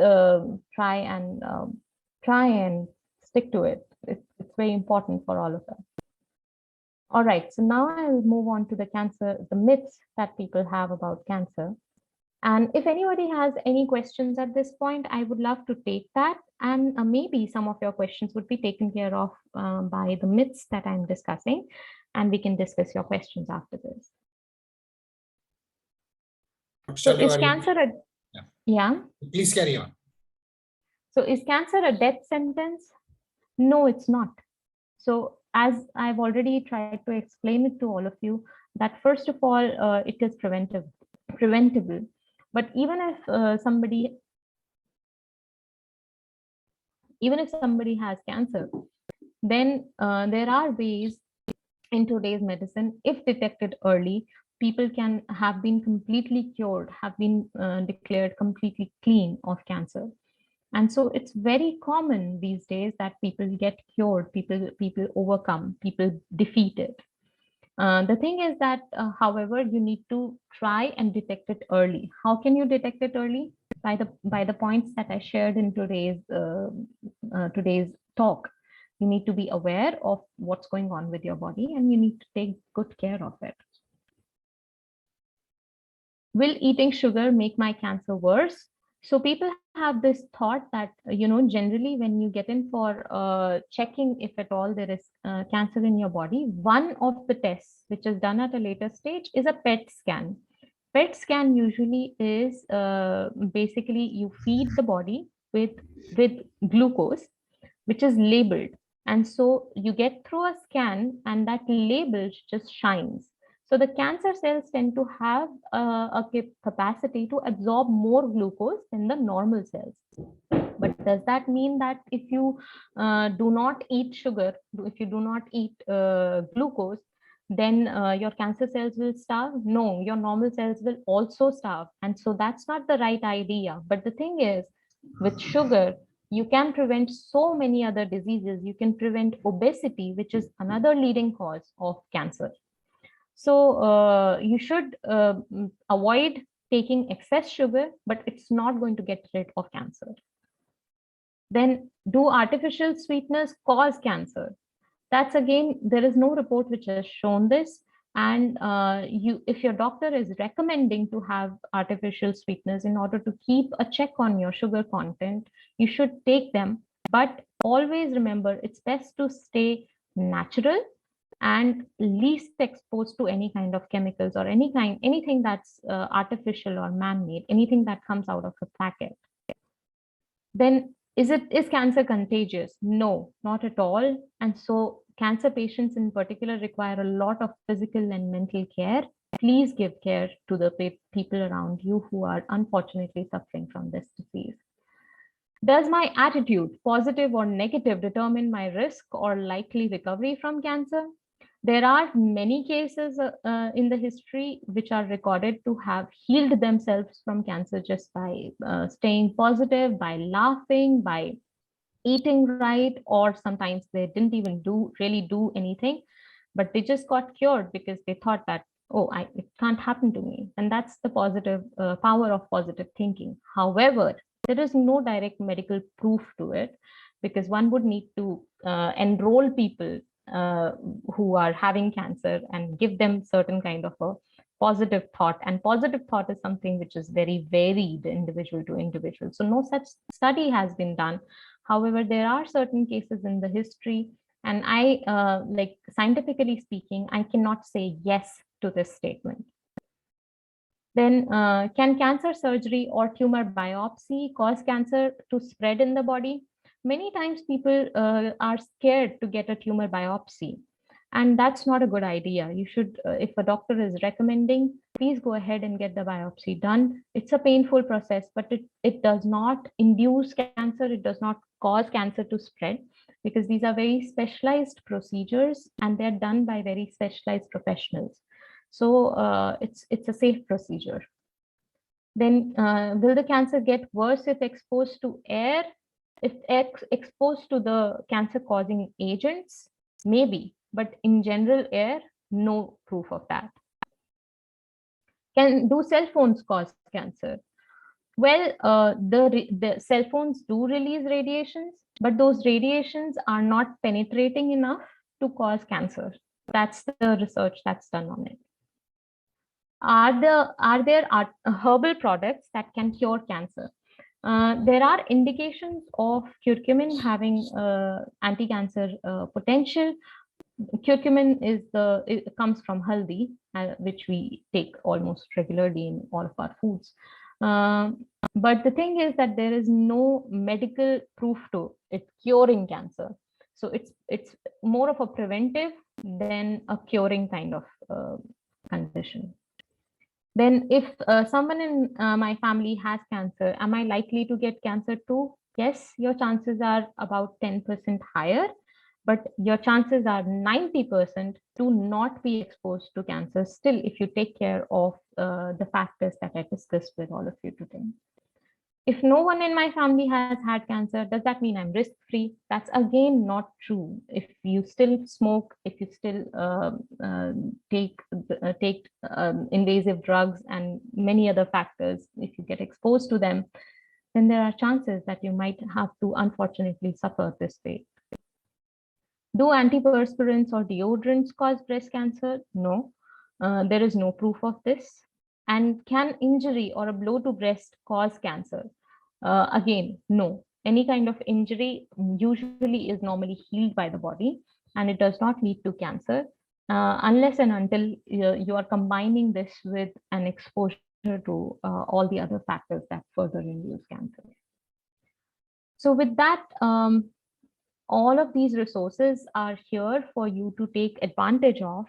try and stick to it. It's very important for all of us. All right, so now I'll move on to the myths that people have about cancer. And if anybody has any questions at this point, I would love to take that. And maybe some of your questions would be taken care of by the myths that I'm discussing. And we can discuss your questions after this. So Shalu, is cancer a, yeah? Please carry on. So is cancer a death sentence? No, it's not. So as I've already tried to explain it to all of you, that first of all, it is preventable. But even if somebody has cancer, then there are ways in today's medicine, if detected early, people can have been completely cured, have been declared completely clean of cancer. And so it's very common these days that people get cured, people overcome, people defeat it. The thing is that, however, you need to try and detect it early. How can you detect it early? By the points that I shared in today's talk. You need to be aware of what's going on with your body, and you need to take good care of it. Will eating sugar make my cancer worse? So people have this thought that, generally when you get in for checking if at all there is cancer in your body, one of the tests which is done at a later stage is a PET scan. PET scan usually is basically you feed the body with glucose, which is labeled. And so you get through a scan and that label just shines. So the cancer cells tend to have a capacity to absorb more glucose than the normal cells. But does that mean that if you do not eat sugar, if you do not eat glucose, then your cancer cells will starve? No, your normal cells will also starve. And so that's not the right idea. But the thing is, with sugar, you can prevent so many other diseases. You can prevent obesity, which is another leading cause of cancer. So you should avoid taking excess sugar, but it's not going to get rid of cancer. Then, do artificial sweeteners cause cancer? That's again, there is no report which has shown this. And if your doctor is recommending to have artificial sweeteners in order to keep a check on your sugar content, you should take them. But always remember, it's best to stay natural and least exposed to any kind of chemicals or anything that's artificial or man-made, anything that comes out of a packet. Then is cancer contagious? No, not at all. And so cancer patients in particular require a lot of physical and mental care. Please give care to the people around you who are unfortunately suffering from this disease. Does my attitude, positive or negative, determine my risk or likely recovery from cancer? There are many cases in the history which are recorded to have healed themselves from cancer just by staying positive, by laughing, by eating right, or sometimes they didn't even really do anything, but they just got cured because they thought that, oh, it can't happen to me. And that's the positive power of positive thinking. However, there is no direct medical proof to it, because one would need to enroll people who are having cancer and give them certain kind of a positive thought. And positive thought is something which is very varied individual to individual. So no such study has been done. However, there are certain cases in the history, and like scientifically speaking, I cannot say yes to this statement. Then can cancer surgery or tumor biopsy cause cancer to spread in the body? Many times people are scared to get a tumor biopsy, and that's not a good idea. You should, if a doctor is recommending, please go ahead and get the biopsy done. It's a painful process, but it does not induce cancer. It does not cause cancer to spread, because these are very specialized procedures and they're done by very specialized professionals. So it's a safe procedure. Then will the cancer get worse if exposed to air? If exposed to the cancer causing agents? Maybe, but in general air, no proof of that. Do cell phones cause cancer? Well, the cell phones do release radiations, but those radiations are not penetrating enough to cause cancer. That's the research that's done on it. are there herbal products that can cure cancer? There are indications of curcumin having anti-cancer potential. Curcumin it comes from haldi, which we take almost regularly in all of our foods. But the thing is that there is no medical proof to it curing cancer. So it's more of a preventive than a curing kind of condition. Then if someone in my family has cancer, am I likely to get cancer too? Yes, your chances are about 10% higher, but your chances are 90% to not be exposed to cancer still if you take care of the factors that I discussed with all of you today. If no one in my family has had cancer, does that mean I'm risk-free? That's again not true. If you still smoke, if you still take invasive drugs and many other factors, if you get exposed to them, then there are chances that you might have to unfortunately suffer this way. Do antiperspirants or deodorants cause breast cancer? No, there is no proof of this. And can injury or a blow to breast cause cancer? Again, no. Any kind of injury usually is normally healed by the body, and it does not lead to cancer unless and until you are combining this with an exposure to all the other factors that further induce cancer. So with that, all of these resources are here for you to take advantage of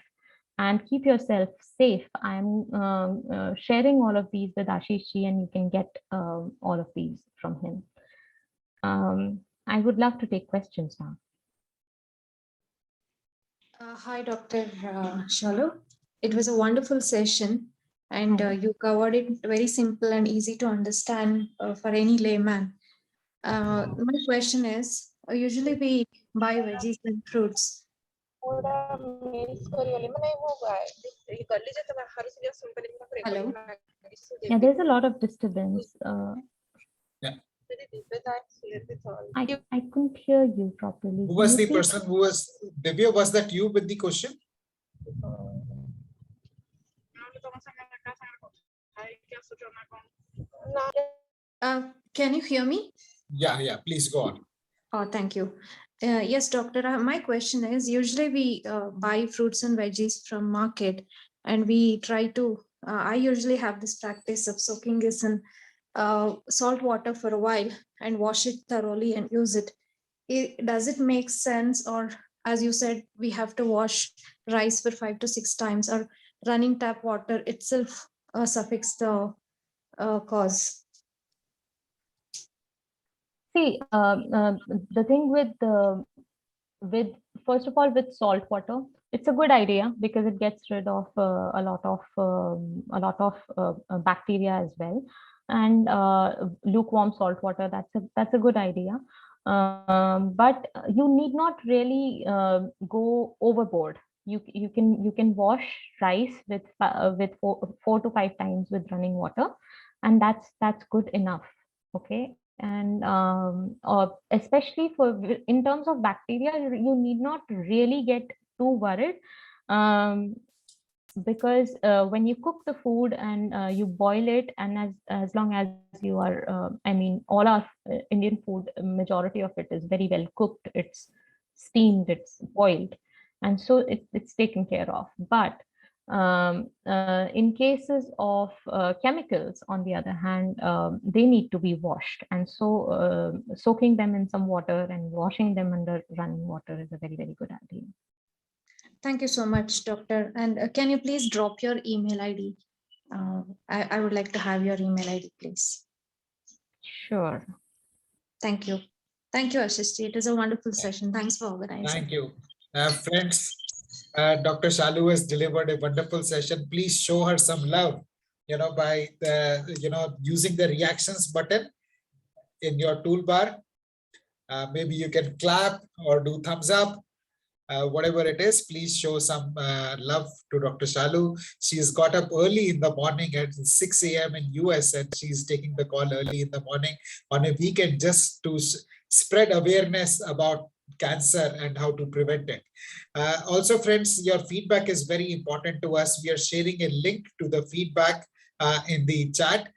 and keep yourself safe. I'm sharing all of these with Ashish ji, and you can get all of these from him. I would love to take questions now. Hi, Dr. Shalu. It was a wonderful session, and you covered it very simple and easy to understand for any layman. My question is, usually we buy veggies and fruits. Hello? Yeah, there's a lot of disturbance. Yeah. I couldn't hear you properly. Who was the person who was, Divya, was that you with the question? Can you hear me? Yeah, please go on. Oh, thank you. Yes, doctor, my question is, usually we buy fruits and veggies from market, and we try to, I usually have this practice of soaking this in salt water for a while and wash it thoroughly and use it. Does it make sense? Or as you said, we have to wash rice for 5 to 6 times, or running tap water itself suffix the cause? See, the thing with first of all, with salt water, it's a good idea because it gets rid of a lot of bacteria as well. And lukewarm salt water, that's a good idea. But you need not really go overboard. You can wash rice with 4 to 5 times with running water, and that's good enough. Okay. And especially in terms of bacteria, you need not really get too worried, because when you cook the food and you boil it, and as long as you are, I mean, all our Indian food, majority of it is very well cooked. It's steamed, it's boiled, and so it's taken care of. But in cases of chemicals, on the other hand, they need to be washed, and so soaking them in some water and washing them under running water is a very, very good idea. Thank you so much, doctor. And can you please drop your email ID? I would like to have your email ID, please. Sure. Thank you. Thank you, Ashish. It was a wonderful session. Thanks for organizing. Thank you. Friends, Dr. Shalu has delivered a wonderful session. Please show her some love, by using the reactions button in your toolbar. Maybe you can clap or do thumbs up. Whatever it is, please show some love to Dr. Shalu. She's got up early in the morning at 6 a.m. in US, and she's taking the call early in the morning on a weekend just to spread awareness about cancer and how to prevent it. Also, friends, your feedback is very important to us. We are sharing a link to the feedback in the chat.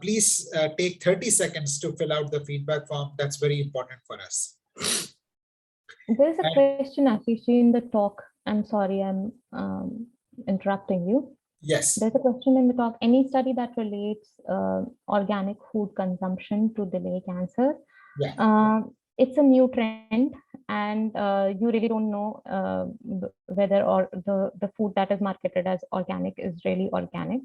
Please take 30 seconds to fill out the feedback form. That's very important for us. There's a question actually in the talk. I'm sorry, I'm interrupting you. Yes. There's a question in the talk. Any study that relates organic food consumption to delay cancer? Yeah. It's a new trend, and you really don't know whether or the food that is marketed as organic is really organic.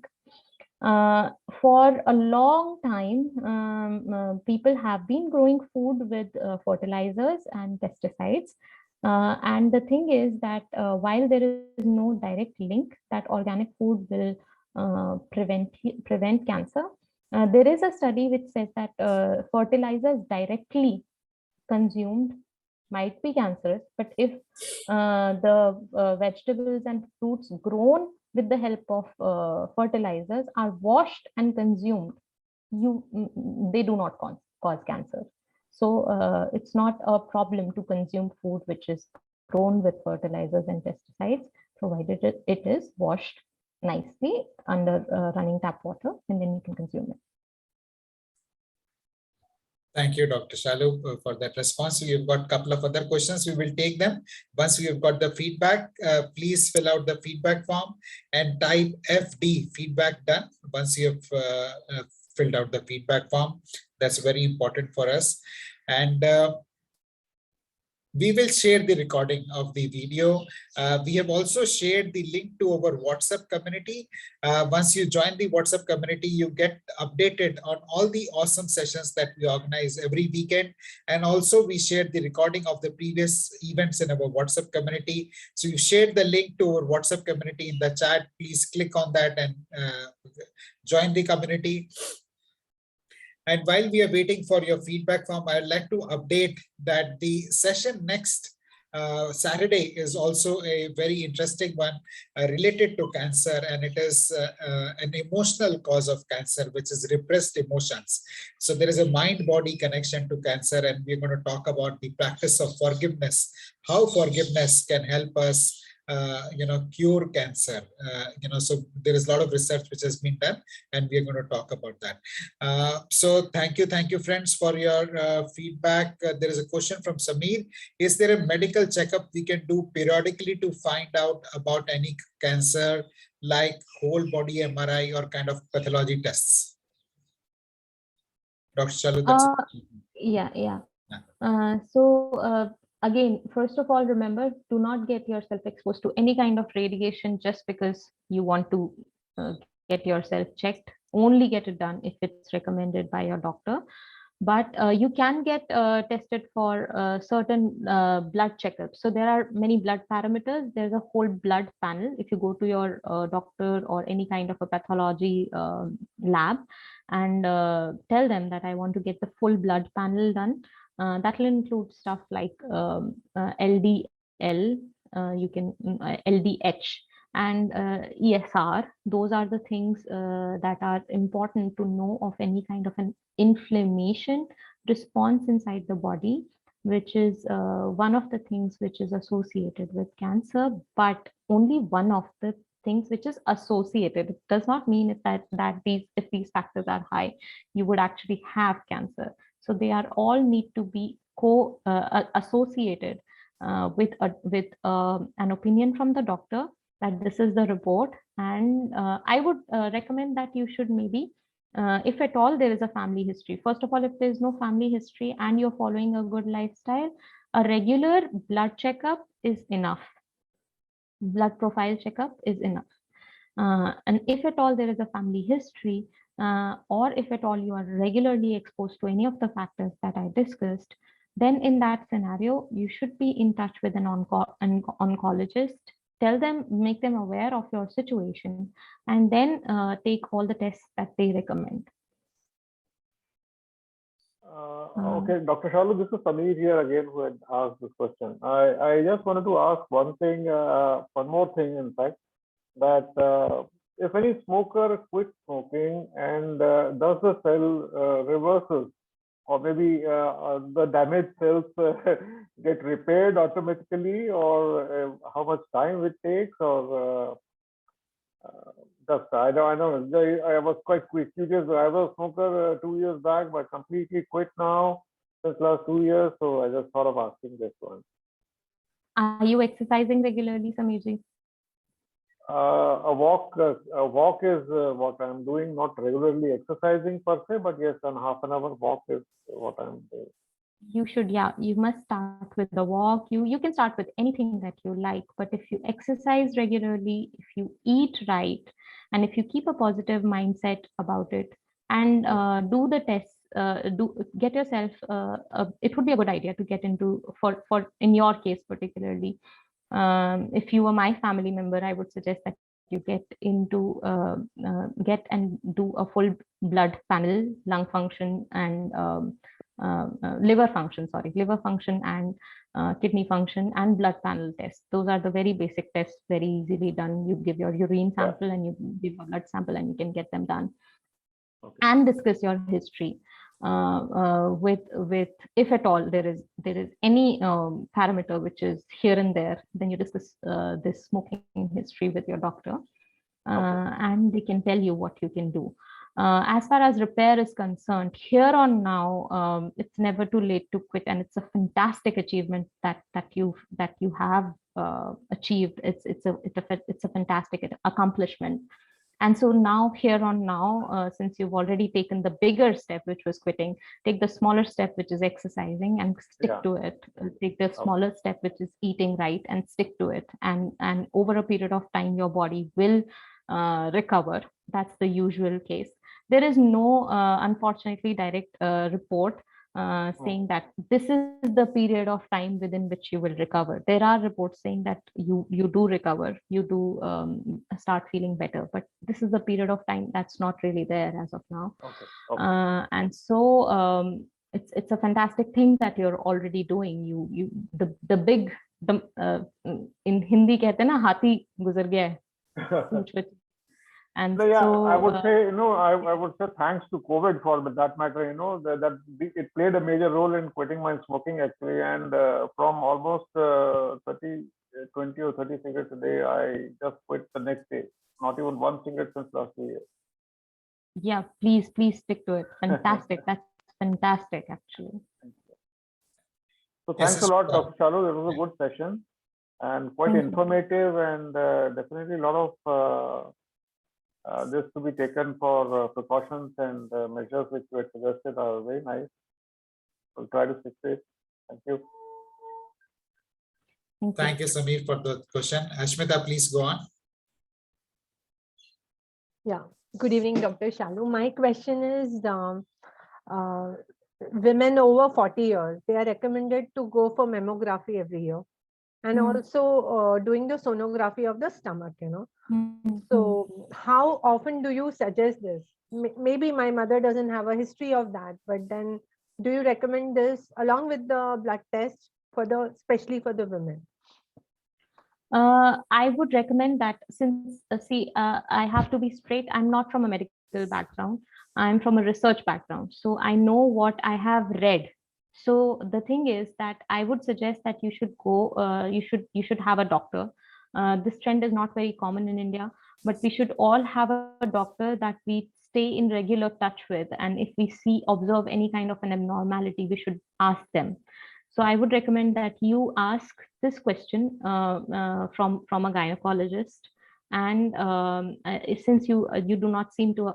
For a long time, people have been growing food with fertilizers and pesticides. And the thing is that while there is no direct link that organic food will prevent cancer, there is a study which says that fertilizers directly consumed might be cancerous, but if the vegetables and fruits grown with the help of fertilizers are washed and consumed, they do not cause cancer. So it's not a problem to consume food which is grown with fertilizers and pesticides, provided it is washed nicely under running tap water, and then you can consume it. Thank you, Dr. Shalu, for that response. We've got a couple of other questions. We will take them. Once we have got the feedback, please fill out the feedback form and type FD, feedback done. Once you have filled out the feedback form, that's very important for us. And we will share the recording of the video. We have also shared the link to our WhatsApp community. Once you join the WhatsApp community, you get updated on all the awesome sessions that we organize every weekend. And also we share the recording of the previous events in our WhatsApp community. So you share the link to our WhatsApp community in the chat. Please click on that and join the community. And while we are waiting for your feedback form, I'd like to update that the session next Saturday is also a very interesting one related to cancer, and it is an emotional cause of cancer, which is repressed emotions. So there is a mind-body connection to cancer, and we're going to talk about the practice of forgiveness, how forgiveness can help us cure cancer. So there is a lot of research which has been done, and we are going to talk about that. So thank you, friends, for your feedback. There is a question from Samir. Is there a medical checkup we can do periodically to find out about any cancer, like whole body MRI or kind of pathology tests? Dr. Shalu, yeah. So again, first of all, remember, do not get yourself exposed to any kind of radiation just because you want to get yourself checked. Only get it done if it's recommended by your doctor. But you can get tested for certain blood checkups. So there are many blood parameters. There's a whole blood panel. If you go to your doctor or any kind of a pathology lab and tell them that I want to get the full blood panel done, that will include stuff like LDL, you can LDH, and ESR. Those are the things that are important to know of any kind of an inflammation response inside the body, which is one of the things which is associated with cancer, but only one of the things which is associated. It does not mean that if these factors are high, you would actually have cancer. So they are all need to be associated with an opinion from the doctor that this is the report. And I would recommend that you should maybe, if at all there is a family history. First of all, if there is no family history and you're following a good lifestyle, a regular blood checkup is enough. Blood profile checkup is enough. And if at all there is a family history, or if at all you are regularly exposed to any of the factors that I discussed, then in that scenario, you should be in touch with an oncologist. Tell them, make them aware of your situation, and then take all the tests that they recommend. Okay, Dr. Shalu, this is Samir here again who had asked this question. I just wanted to ask one thing, one more thing, in fact, that if any smoker quits smoking and does the cell reverses or maybe the damaged cells get repaired automatically, or how much time it takes, or just I know I was quite curious. I was a smoker 2 years back, but completely quit now since last 2 years. So I just thought of asking this one. Are you exercising regularly, Samirji? A walk is what I'm doing, not regularly exercising per se, but yes, an half an hour walk is what I'm doing. You should, yeah, you must start with the walk. You can start with anything that you like, but if you exercise regularly, if you eat right, and if you keep a positive mindset about it, and do the tests, get yourself, it would be a good idea to get into, for in your case particularly, if you were my family member, I would suggest that you get into get and do a full blood panel, lung function and liver function, and kidney function and blood panel tests. Those are the very basic tests, very easily done. You give your urine sample and you give a blood sample, and you can get them done. Okay. And discuss your history with if at all there is any parameter which is here and there, then you discuss this smoking history with your doctor, and they can tell you what you can do. As far as repair is concerned, here on now, it's never too late to quit, and it's a fantastic achievement that you have achieved. It's a fantastic accomplishment. And so now, here on now, since you've already taken the bigger step, which was quitting, take the smaller step, which is exercising, and stick to it. Take the smaller step, which is eating right, and stick to it. And over a period of time, your body will recover. That's the usual case. There is no, unfortunately, direct report saying that this is the period of time within which you will recover. There are reports saying that you do recover, you do start feeling better, but this is the period of time that's not really there as of now. And so it's a fantastic thing that you're already doing. In Hindi कहते हैं ना, हाथी गुजर गया है. And so, yeah, so, I would say, I would say thanks to COVID for that matter, that it played a major role in quitting my smoking actually. And from almost 20 or 30 cigarettes a day, I just quit the next day. Not even one cigarette since last 2 years. Yeah, please stick to it. Fantastic. That's fantastic, actually. So thanks a lot, Dr. Shalu. It was a good session and quite informative, and definitely a lot of this to be taken for precautions, and measures which you had suggested are very nice. We'll try to stick to it. Thank you. Thank you, Samir, for the question. Ashmita, please go on. Yeah. Good evening, Dr. Shalu. My question is, women over 40 years, they are recommended to go for mammography every year, and also doing the sonography of the stomach, So how often do you suggest this? Maybe my mother doesn't have a history of that, but then do you recommend this along with the blood test especially for the women? I would recommend that, since I have to be straight. I'm not from a medical background. I'm from a research background. So I know what I have read. So the thing is that I would suggest that you should go, you should have a doctor. This trend is not very common in India, but we should all have a doctor that we stay in regular touch with. And if we observe any kind of an abnormality, we should ask them. So I would recommend that you ask this question from a gynecologist. And since you do not seem to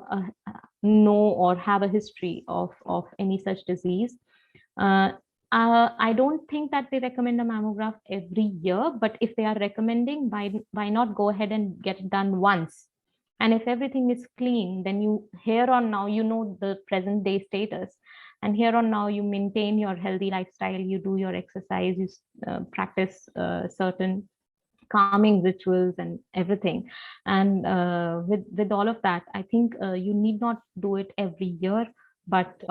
know or have a history of any such disease, I don't think that they recommend a mammograph every year, but if they are recommending, why not go ahead and get it done once? And if everything is clean, then here on now, the present day status. And here on now, you maintain your healthy lifestyle, you do your exercise, you practice certain calming rituals and everything. And with all of that, I think you need not do it every year, but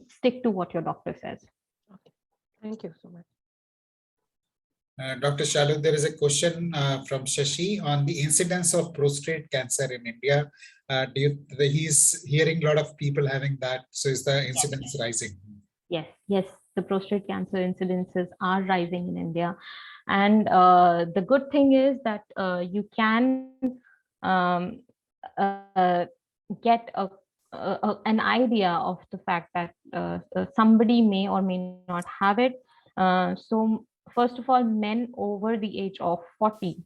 stick to what your doctor says. Okay. Thank you so much. Dr. Shalu, there is a question from Shashi on the incidence of prostate cancer in India. He's hearing a lot of people having that. So is the incidence rising? Yes, the prostate cancer incidences are rising in India. And the good thing is that you can um, get an idea of the fact that somebody may or may not have it. So first of all, men over the age of 40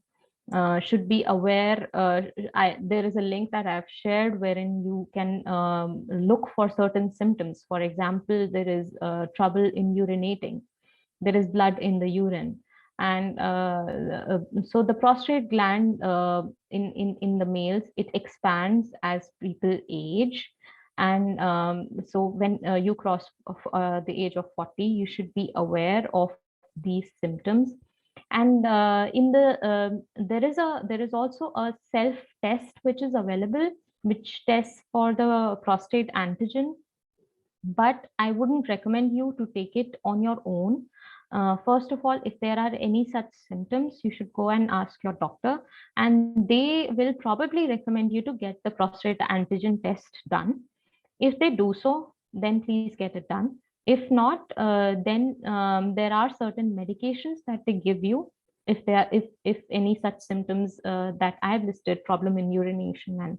should be aware. There is a link that I've shared wherein you can look for certain symptoms. For example, there is trouble in urinating, there is blood in the urine. And so the prostate gland in the males, it expands as people age. And so when you cross the age of 40, you should be aware of these symptoms. And there is also a self test which is available, which tests for the prostate antigen, but I wouldn't recommend you to take it on your own. First of all, if there are any such symptoms, you should go and ask your doctor, and they will probably recommend you to get the prostate antigen test done. If they do so, then please get it done. If not, then there are certain medications that they give you if there are, if any such symptoms that I've listed, problem in urination, and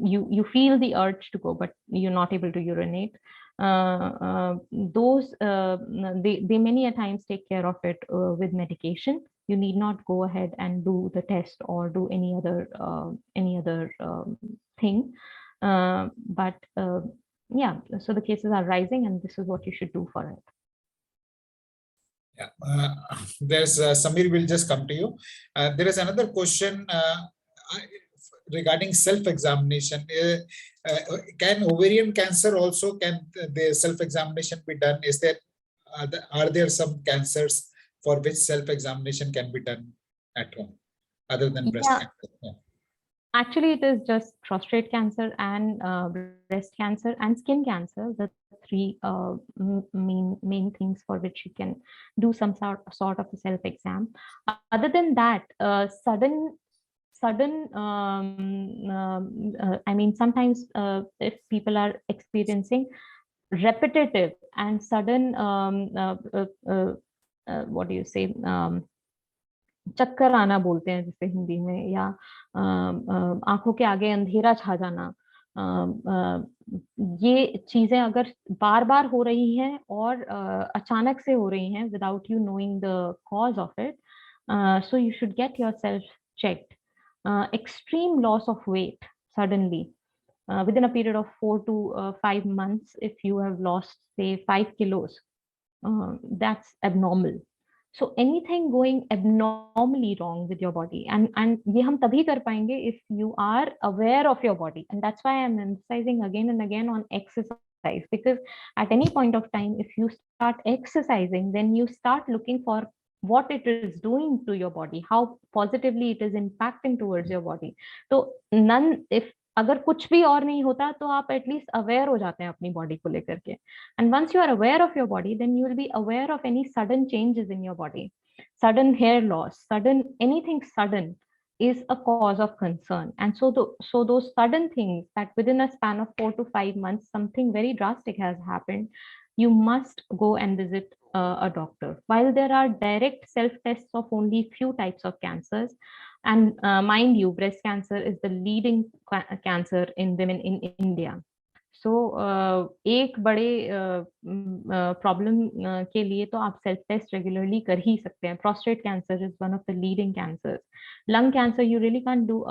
you feel the urge to go, but you're not able to urinate. Those they many a times take care of it with medication. You need not go ahead and do the test or do any other thing. But yeah, so the cases are rising, and this is what you should do for it. Yeah, there's Samir will just come to you. There is another question regarding self-examination. Can ovarian cancer also, can the self-examination be done? Is there are there some cancers for which self-examination can be done at home other than breast cancer? Yeah. Actually, it is just prostate cancer and breast cancer and skin cancer, the three main things for which you can do some sort of a self-exam. Other than that, sudden I mean, sometimes if people are experiencing repetitive and sudden what do you say, चक्कर आना बोलते हैं जिसे हिंदी में, या आंखों के आगे अंधेरा छा जाना, ये चीजें अगर बार बार हो रही हैं और अचानक से हो रही हैं without you knowing the cause of it, so you should get yourself checked. Extreme loss of weight suddenly within a period of 4 to 5 months, if you have lost say 5 kilos, that's abnormal. So anything going abnormally wrong with your body, and ये हम तभी कर पाएंगे if you are aware of your body, and that's why I'm emphasizing again and again on exercise, because at any point of time, if you start exercising, then you start looking for what it is doing to your body, how positively it is impacting towards your body. So if अगर कुछ भी और नहीं होता तो आप at least aware हो जाते हैं अपनी बॉडी को लेकर के, and once you are aware of your body, then you will be aware of any sudden changes in your body. Sudden hair loss, sudden anything sudden is a cause of concern. And so those sudden things that within a span of 4 to 5 months something very drastic has happened, you must go and visit a doctor. While there are direct self tests of only few types of cancers, and mind you, breast cancer is the leading cancer in women in India. So एक बड़े problem के लिए तो आप self test regularly कर ही सकते हैं. Prostate cancer is one of the leading cancers. Lung cancer you really can do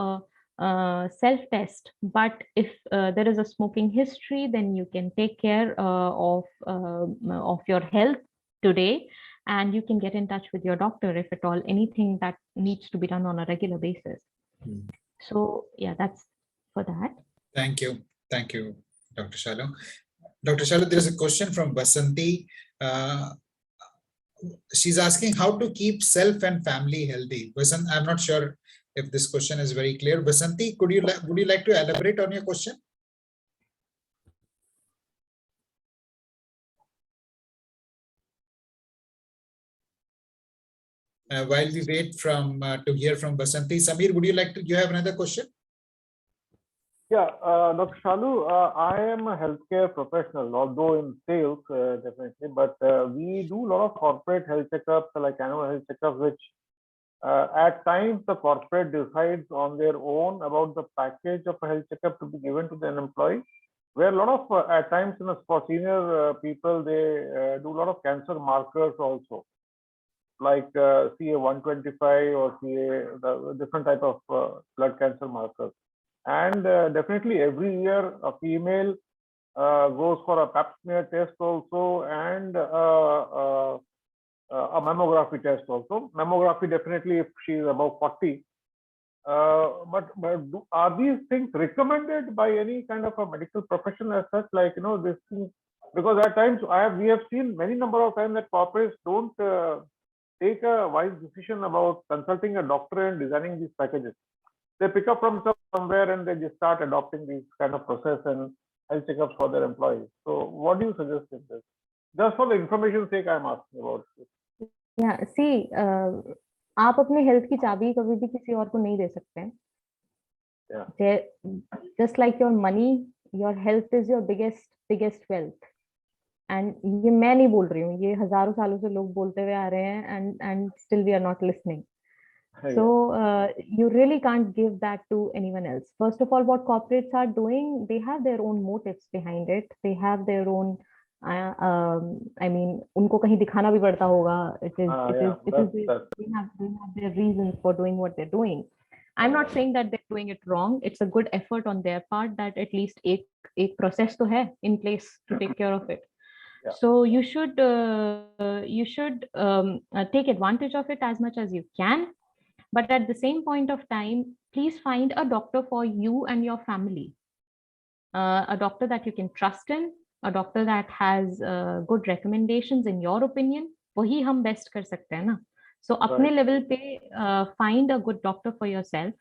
a self test, but if there is a smoking history, then you can take care of your health today, and you can get in touch with your doctor if at all anything that needs to be done on a regular basis. So yeah, that's for that. Thank you, Dr. Shalu. Dr. Shalu, there is a question from Basanti. She's asking how to keep self and family healthy. Basanti, I'm not sure if this question is very clear. Basanti, would you like to elaborate on your question? While we wait to hear from Basanti, Samir, would you like to? You have another question? Yeah, Dr. Shalu, I am a healthcare professional, although in sales, definitely, but we do a lot of corporate health checkups, like annual health checkups, which at times the corporate decides on their own about the package of a health checkup to be given to an employee. Where a lot of, at times, for senior people, they do a lot of cancer markers also, like CA125 or the different type of blood cancer markers. And definitely every year a female goes for a pap smear test also, and a mammography test also. Mammography definitely if she is above 40. But are these things recommended by any kind of a medical profession as such? Like, this thing, because at times we have seen many number of times that corporates don't take a wise decision about consulting a doctor and designing these packages. They pick up from somewhere and they just start adopting these kind of process and health checkups for their employees. So what do you suggest in this? Just for the information sake, I'm asking about this. Yeah, see, आप अपने health की चाबी कभी भी किसी और को नहीं दे सकते हैं. Just like your money, your health is your biggest wealth. And ये मैं नहीं बोल रही हूँ, ये हजारों सालों से लोग बोलते हुए आ रहे हैं, and still we are not listening. So you really can't give that to anyone else. First of all, what corporates are doing, they have their own motives behind it. They have their own, I mean, उनको कहीं दिखाना भी पड़ता होगा. They have their reasons for doing what they're doing. I'm not saying that they're doing it wrong. It's a good effort on their part that at least एक process तो है in place to take care of it. So you should take advantage of it as much as you can. But at the same point of time, please find a doctor for you and your family. A doctor that you can trust in, a doctor that has good recommendations in your opinion. वही हम best कर सकते हैं ना. So अपने level पे find a good doctor for yourself.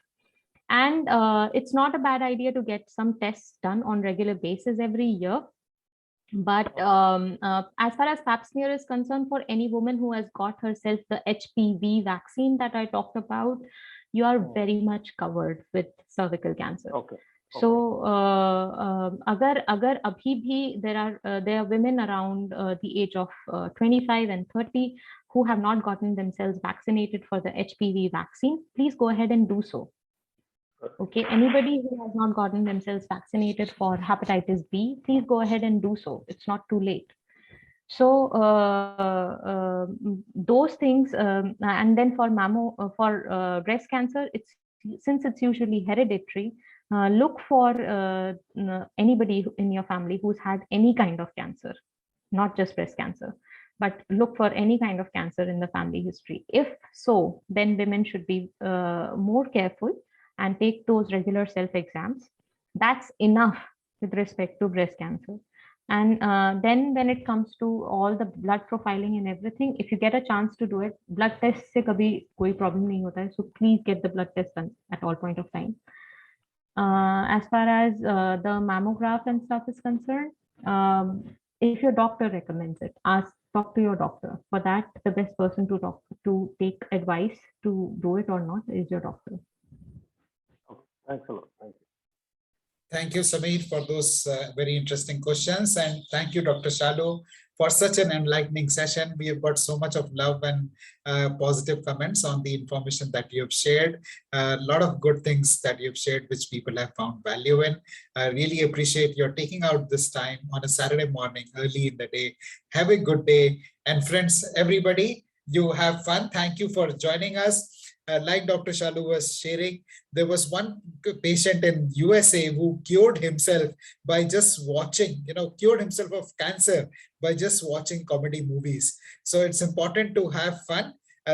And it's not a bad idea to get some tests done on regular basis every year. But as far as pap smear is concerned, for any woman who has got herself the Hpv vaccine that I talked about, you are very much covered with cervical cancer. So agar abhi bhi there are women around the age of 25 and 30 who have not gotten themselves vaccinated for the Hpv vaccine, please go ahead and do so. Okay, anybody who has not gotten themselves vaccinated for hepatitis B, please go ahead and do so. It's not too late. So those things, and then for breast cancer, since it's usually hereditary, look for anybody in your family who's had any kind of cancer, not just breast cancer, but look for any kind of cancer in the family history. If so, then women should be more careful and take those regular self-exams. That's enough with respect to breast cancer. And then when it comes to all the blood profiling and everything, if you get a chance to do it, blood test se kabhi koi problem nahi hota hai. So please get the blood test done at all point of time. As far as the mammograph and stuff is concerned, if your doctor recommends it, talk to your doctor. For that, the best person to take advice to do it or not is your doctor. Thanks a lot. Thank you. Thank you, Sameer, for those very interesting questions. And thank you, Dr. Shalu, for such an enlightening session. We have got so much of love and positive comments on the information that you have shared. A lot of good things that you've shared, which people have found value in. I really appreciate your taking out this time on a Saturday morning, early in the day. Have a good day. And friends, everybody, you have fun. Thank you for joining us. Like Dr. Shalu was sharing, there was one patient in USA who cured himself by just watching, cured himself of cancer by just watching comedy movies. So it's important to have fun.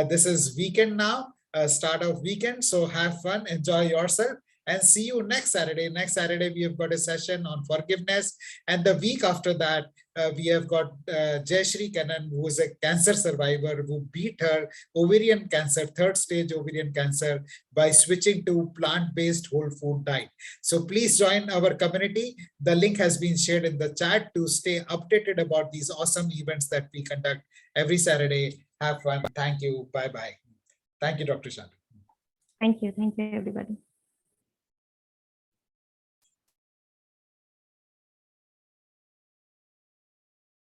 This is weekend now, start of weekend. So have fun, enjoy yourself, and see you next Saturday. Next Saturday, we have got a session on forgiveness. And the week after that, we have got Jayashri Kannan, who is a cancer survivor who beat her ovarian cancer, third stage ovarian cancer, by switching to plant-based whole food diet. So please join our community. The link has been shared in the chat to stay updated about these awesome events that we conduct every Saturday. Have fun. Thank you. Bye-bye. Thank you, Dr. Shalu. Thank you. Thank you, everybody.